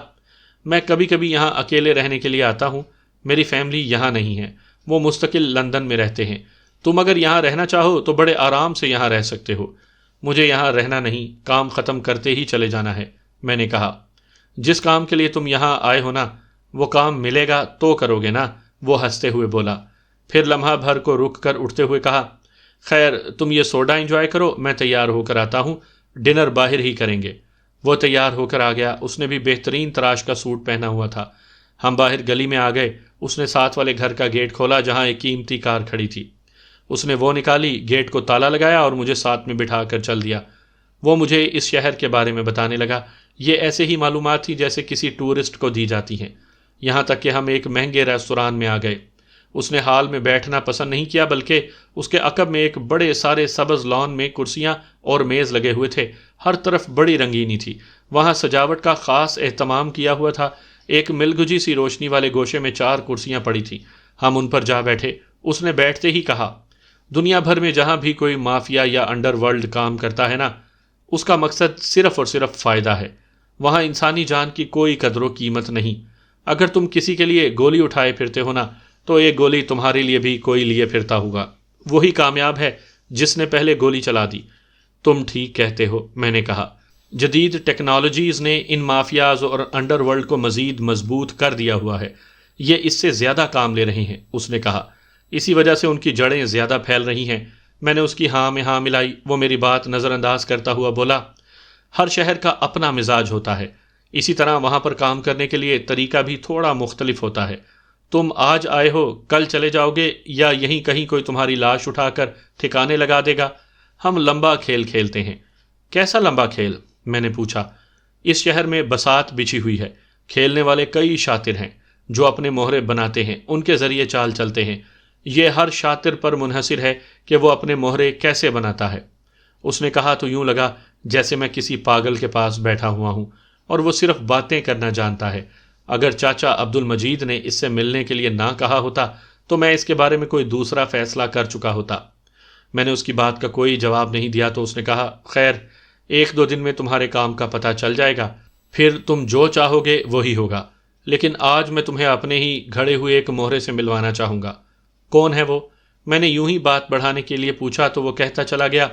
میں کبھی کبھی یہاں اکیلے رہنے کے لیے آتا ہوں۔ میری فیملی یہاں نہیں ہے، وہ مستقل لندن میں رہتے ہیں۔ تم اگر یہاں رہنا چاہو تو بڑے آرام سے یہاں رہ سکتے ہو۔ مجھے یہاں رہنا نہیں، کام ختم کرتے ہی چلے جانا ہے۔ میں نے کہا، جس کام کے لیے تم یہاں آئے ہو نا، وہ کام ملے گا تو کرو گے نا؟ وہ ہنستے ہوئے بولا۔ پھر لمحہ بھر کو رک کر اٹھتے ہوئے کہا، خیر تم یہ سوڈا انجوائے کرو، میں تیار ہو کر آتا ہوں، ڈنر باہر ہی کریں گے۔ وہ تیار ہو کر آ گیا۔ اس نے بھی بہترین تراش کا سوٹ پہنا ہوا تھا۔ ہم باہر گلی میں آ گئے۔ اس نے ساتھ والے گھر کا گیٹ کھولا جہاں ایک قیمتی کار کھڑی تھی۔ اس نے وہ نکالی، گیٹ کو تالا لگایا اور مجھے ساتھ میں بٹھا کر چل دیا۔ وہ مجھے اس شہر کے بارے میں بتانے لگا۔ یہ ایسے ہی معلومات تھی جیسے کسی ٹورسٹ کو دی جاتی ہیں۔ یہاں تک کہ ہم ایک مہنگے ریستوران میں آ گئے۔ اس نے ہال میں بیٹھنا پسند نہیں کیا، بلکہ اس کے عقب میں ایک بڑے سارے سبز لان میں کرسیاں اور میز لگے ہوئے تھے، ہر طرف بڑی رنگینی تھی، وہاں سجاوٹ کا خاص اہتمام کیا ہوا تھا۔ ایک ملگجی سی روشنی والے گوشے میں 4 کرسیاں پڑی تھیں، ہم ان پر جا بیٹھے۔ اس نے بیٹھتے ہی کہا، دنیا بھر میں جہاں بھی کوئی مافیا یا انڈر ورلڈ کام کرتا ہے نا، اس کا مقصد صرف اور صرف فائدہ ہے، وہاں انسانی جان کی کوئی قدر و قیمت نہیں۔ اگر تم کسی کے لیے گولی اٹھائے پھرتے ہو نا، تو ایک گولی تمہارے لیے بھی کوئی لیے پھرتا ہوگا، وہی کامیاب ہے جس نے پہلے گولی چلا دی۔ تم ٹھیک کہتے ہو، میں نے کہا، جدید ٹیکنالوجیز نے ان مافیاز اور انڈر ورلڈ کو مزید مضبوط کر دیا ہوا ہے، یہ اس سے زیادہ کام لے رہے ہیں، اس نے کہا، اسی وجہ سے ان کی جڑیں زیادہ پھیل رہی ہیں۔ میں نے اس کی ہاں میں ہاں ملائی۔ وہ میری بات نظر انداز کرتا ہوا بولا، ہر شہر کا اپنا مزاج ہوتا ہے، اسی طرح وہاں پر کام کرنے کے لیے طریقہ بھی تھوڑا مختلف ہوتا ہے۔ تم آج آئے ہو، کل چلے جاؤ گے، یا یہیں کہیں کوئی تمہاری لاش اٹھا کر ٹھکانے لگا دے گا۔ ہم لمبا کھیل کھیلتے ہیں۔ کیسا لمبا کھیل؟ میں نے پوچھا۔ اس شہر میں بساط بچھی ہوئی ہے، کھیلنے والے کئی شاطر ہیں جو اپنے مہرے بناتے ہیں، ان کے ذریعے چال چلتے ہیں، یہ ہر شاطر پر منحصر ہے کہ وہ اپنے مہرے کیسے بناتا ہے۔ اس نے کہا تو یوں لگا جیسے میں کسی پاگل کے پاس بیٹھا ہوا ہوں اور وہ صرف باتیں کرنا جانتا ہے۔ اگر چاچا عبد المجید نے اس سے ملنے کے لیے نہ کہا ہوتا تو میں اس کے بارے میں کوئی دوسرا فیصلہ کر چکا ہوتا۔ میں نے اس کی بات کا کوئی جواب نہیں دیا تو اس نے کہا، خیر، 1-2 دن میں تمہارے کام کا پتہ چل جائے گا، پھر تم جو چاہو گے وہی ہوگا، لیکن آج میں تمہیں اپنے ہی گھڑے ہوئے ایک مہرے سے ملوانا چاہوں گا۔ کون ہے وہ؟ میں نے یوں ہی بات بڑھانے کے لیے پوچھا تو وہ کہتا چلا گیا،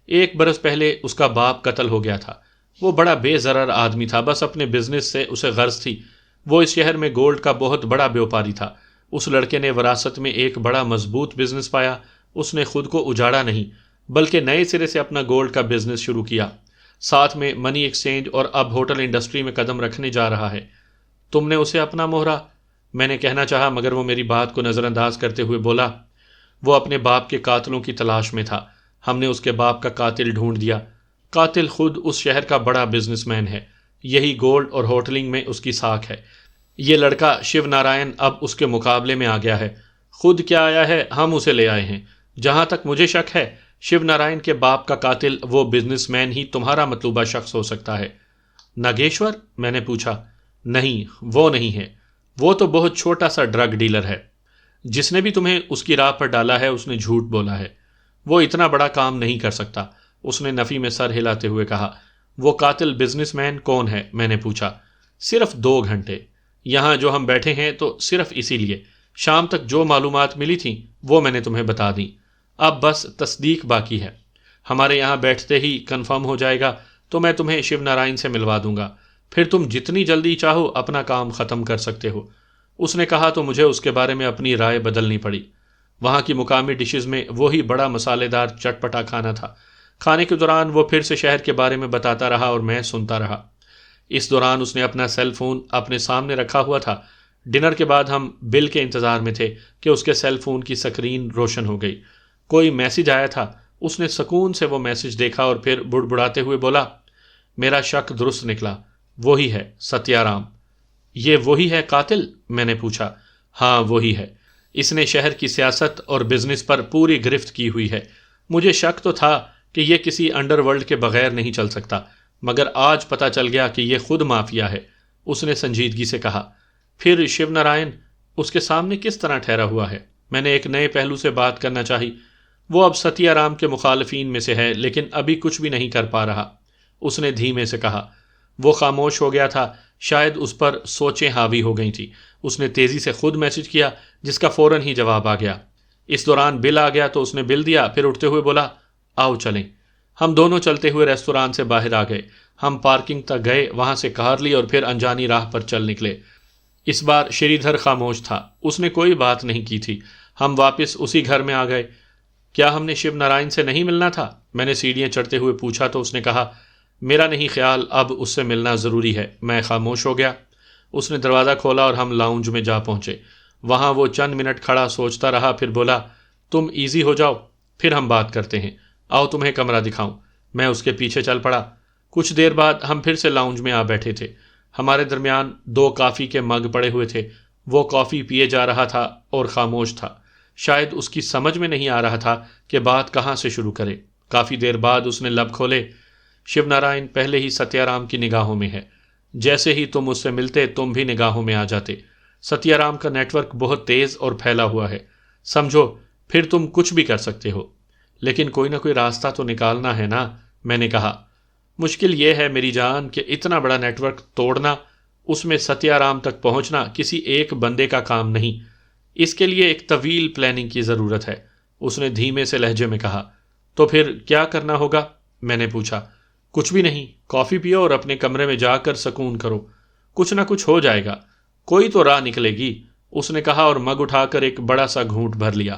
1 برس پہلے اس کا باپ قتل ہو گیا تھا، وہ بڑا بے ضرر آدمی تھا، بس اپنے بزنس سے اسے غرض تھی، وہ اس شہر میں گولڈ کا بہت بڑا بیوپاری تھا۔ اس لڑکے نے وراثت میں ایک بڑا مضبوط بزنس پایا، اس نے خود کو اجاڑا نہیں بلکہ نئے سرے سے اپنا گولڈ کا بزنس شروع کیا، ساتھ میں منی ایکسچینج، اور اب ہوٹل انڈسٹری میں قدم رکھنے جا رہا ہے۔ تم نے اسے اپنا مہرا؟ میں نے کہنا چاہا مگر وہ میری بات کو نظر انداز کرتے ہوئے بولا، وہ اپنے باپ کے قاتلوں کی تلاش میں تھا، ہم نے اس کے باپ کا قاتل ڈھونڈ دیا، قاتل خود اس شہر کا بڑا بزنس مین ہے، یہی گولڈ اور ہوٹلنگ میں اس کی ساکھ ہے۔ یہ لڑکا شیو نارائن اب اس کے مقابلے میں آ گیا ہے، خود کیا آیا ہے، ہم اسے لے آئے ہیں۔ جہاں تک مجھے شک ہے، شیو نارائن کے باپ کا قاتل وہ بزنس مین ہی تمہارا مطلوبہ شخص ہو سکتا ہے۔ ناگیشور؟ میں نے پوچھا۔ نہیں، وہ نہیں ہے، وہ تو بہت چھوٹا سا ڈرگ ڈیلر ہے، جس نے بھی تمہیں اس کی راہ پر ڈالا ہے اس نے جھوٹ بولا ہے، وہ اتنا بڑا کام نہیں کر سکتا، اس نے نفی میں سر ہلاتے ہوئے کہا۔ وہ قاتل بزنس مین کون ہے؟ میں نے پوچھا۔ صرف 2 گھنٹے یہاں جو ہم بیٹھے ہیں تو صرف اسی لیے، شام تک جو معلومات ملی تھیں وہ میں نے تمہیں بتا دیں، اب بس تصدیق باقی ہے، ہمارے یہاں بیٹھتے ہی کنفرم ہو جائے گا تو میں تمہیں شیو نارائن سے ملوا دوں گا، پھر تم جتنی جلدی چاہو اپنا کام ختم کر سکتے ہو۔ اس نے کہا تو مجھے اس کے بارے میں اپنی رائے بدلنی پڑی۔ وہاں کی مقامی ڈشز میں وہی بڑا مسالے دار چٹپٹا کھانا تھا۔ کھانے کے دوران وہ پھر سے شہر کے بارے میں بتاتا رہا اور میں سنتا رہا۔ اس دوران اس نے اپنا سیل فون اپنے سامنے رکھا ہوا تھا۔ ڈنر کے بعد ہم بل کے انتظار میں تھے کہ اس کے سیل فون کی سکرین روشن ہو گئی، کوئی میسج آیا تھا، اس نے سکون سے وہ میسج دیکھا اور پھر بڑبڑاتے ہوئے بولا، میرا شک درست نکلا، وہی ہے ستیا رام۔ یہ وہی ہے قاتل؟ میں نے پوچھا۔ ہاں وہی ہے، اس نے شہر کی سیاست اور بزنس پر پوری گرفت کی ہوئی ہے، مجھے شک تو تھا کہ یہ کسی انڈر ورلڈ کے بغیر نہیں چل سکتا، مگر آج پتہ چل گیا کہ یہ خود مافیا ہے، اس نے سنجیدگی سے کہا۔ پھر شیو نارائن اس کے سامنے کس طرح ٹھہرا ہوا ہے؟ میں نے ایک نئے پہلو سے بات کرنا چاہی۔ وہ اب ستیا رام کے مخالفین میں سے ہے لیکن ابھی کچھ بھی نہیں کر پا رہا، اس نے دھیمے سے کہا۔ وہ خاموش ہو گیا تھا، شاید اس پر سوچیں حاوی ہو گئی تھی۔ اس نے تیزی سے خود میسج کیا جس کا فوراً ہی جواب آ گیا۔ اس دوران بل آ گیا تو اس نے بل دیا، پھر اٹھتے ہوئے بولا، آؤ چلیں۔ ہم دونوں چلتے ہوئے ریستوران سے باہر آ گئے، ہم پارکنگ تک گئے، وہاں سے کار لی اور پھر انجانی راہ پر چل نکلے۔ اس بار شری دھر خاموش تھا، اس نے کوئی بات نہیں کی تھی۔ ہم واپس اسی گھر میں آ گئے۔ کیا ہم نے شیو نارائن سے نہیں ملنا تھا؟ میں نے سیڑھیاں چڑھتے ہوئے پوچھا تو اس نے کہا، میرا نہیں خیال اب اس سے ملنا ضروری ہے۔ میں خاموش ہو گیا۔ اس نے دروازہ کھولا اور ہم لاؤنج میں جا پہنچے۔ وہاں وہ چند منٹ کھڑا سوچتا رہا، پھر بولا، تم ایزی ہو جاؤ، پھر ہم بات کرتے ہیں، آؤ تمہیں کمرہ دکھاؤں۔ میں اس کے پیچھے چل پڑا۔ کچھ دیر بعد ہم پھر سے لاؤنج میں آ بیٹھے تھے، ہمارے درمیان 2 کافی کے مگ پڑے ہوئے تھے وہ کافی پیے جا رہا تھا اور خاموش تھا۔ شاید اس کی سمجھ میں نہیں آ رہا تھا کہ بات کہاں سے شروع کرے۔ کافی دیر بعد اس نے لب کھولے، شیو نارائن پہلے ہی ستیا رام کی نگاہوں میں ہے۔ جیسے ہی تم اس سے ملتے تم بھی نگاہوں میں آ جاتے۔ ستیا رام کا نیٹ ورک بہت تیز اور پھیلا ہوا ہے، سمجھو پھر تم کچھ بھی کر سکتے ہو۔ لیکن کوئی نہ کوئی راستہ تو نکالنا ہے نا، میں نے کہا۔ مشکل یہ ہے میری جان کہ اتنا بڑا نیٹ ورک توڑنا، اس میں ستیا رام تک پہنچنا کسی ایک بندے کا کام نہیں، اس کے لیے ایک طویل پلاننگ کی ضرورت ہے، اس نے دھیمے سے لہجے میں کہا۔ تو پھر کیا کرنا ہوگا؟ میں نے پوچھا۔ کچھ بھی نہیں، کافی پیو اور اپنے کمرے میں جا کر سکون کرو، کچھ نہ کچھ ہو جائے گا، کوئی تو راہ نکلے گی، اس نے کہا اور مگ اٹھا کر ایک بڑا سا گھونٹ بھر لیا۔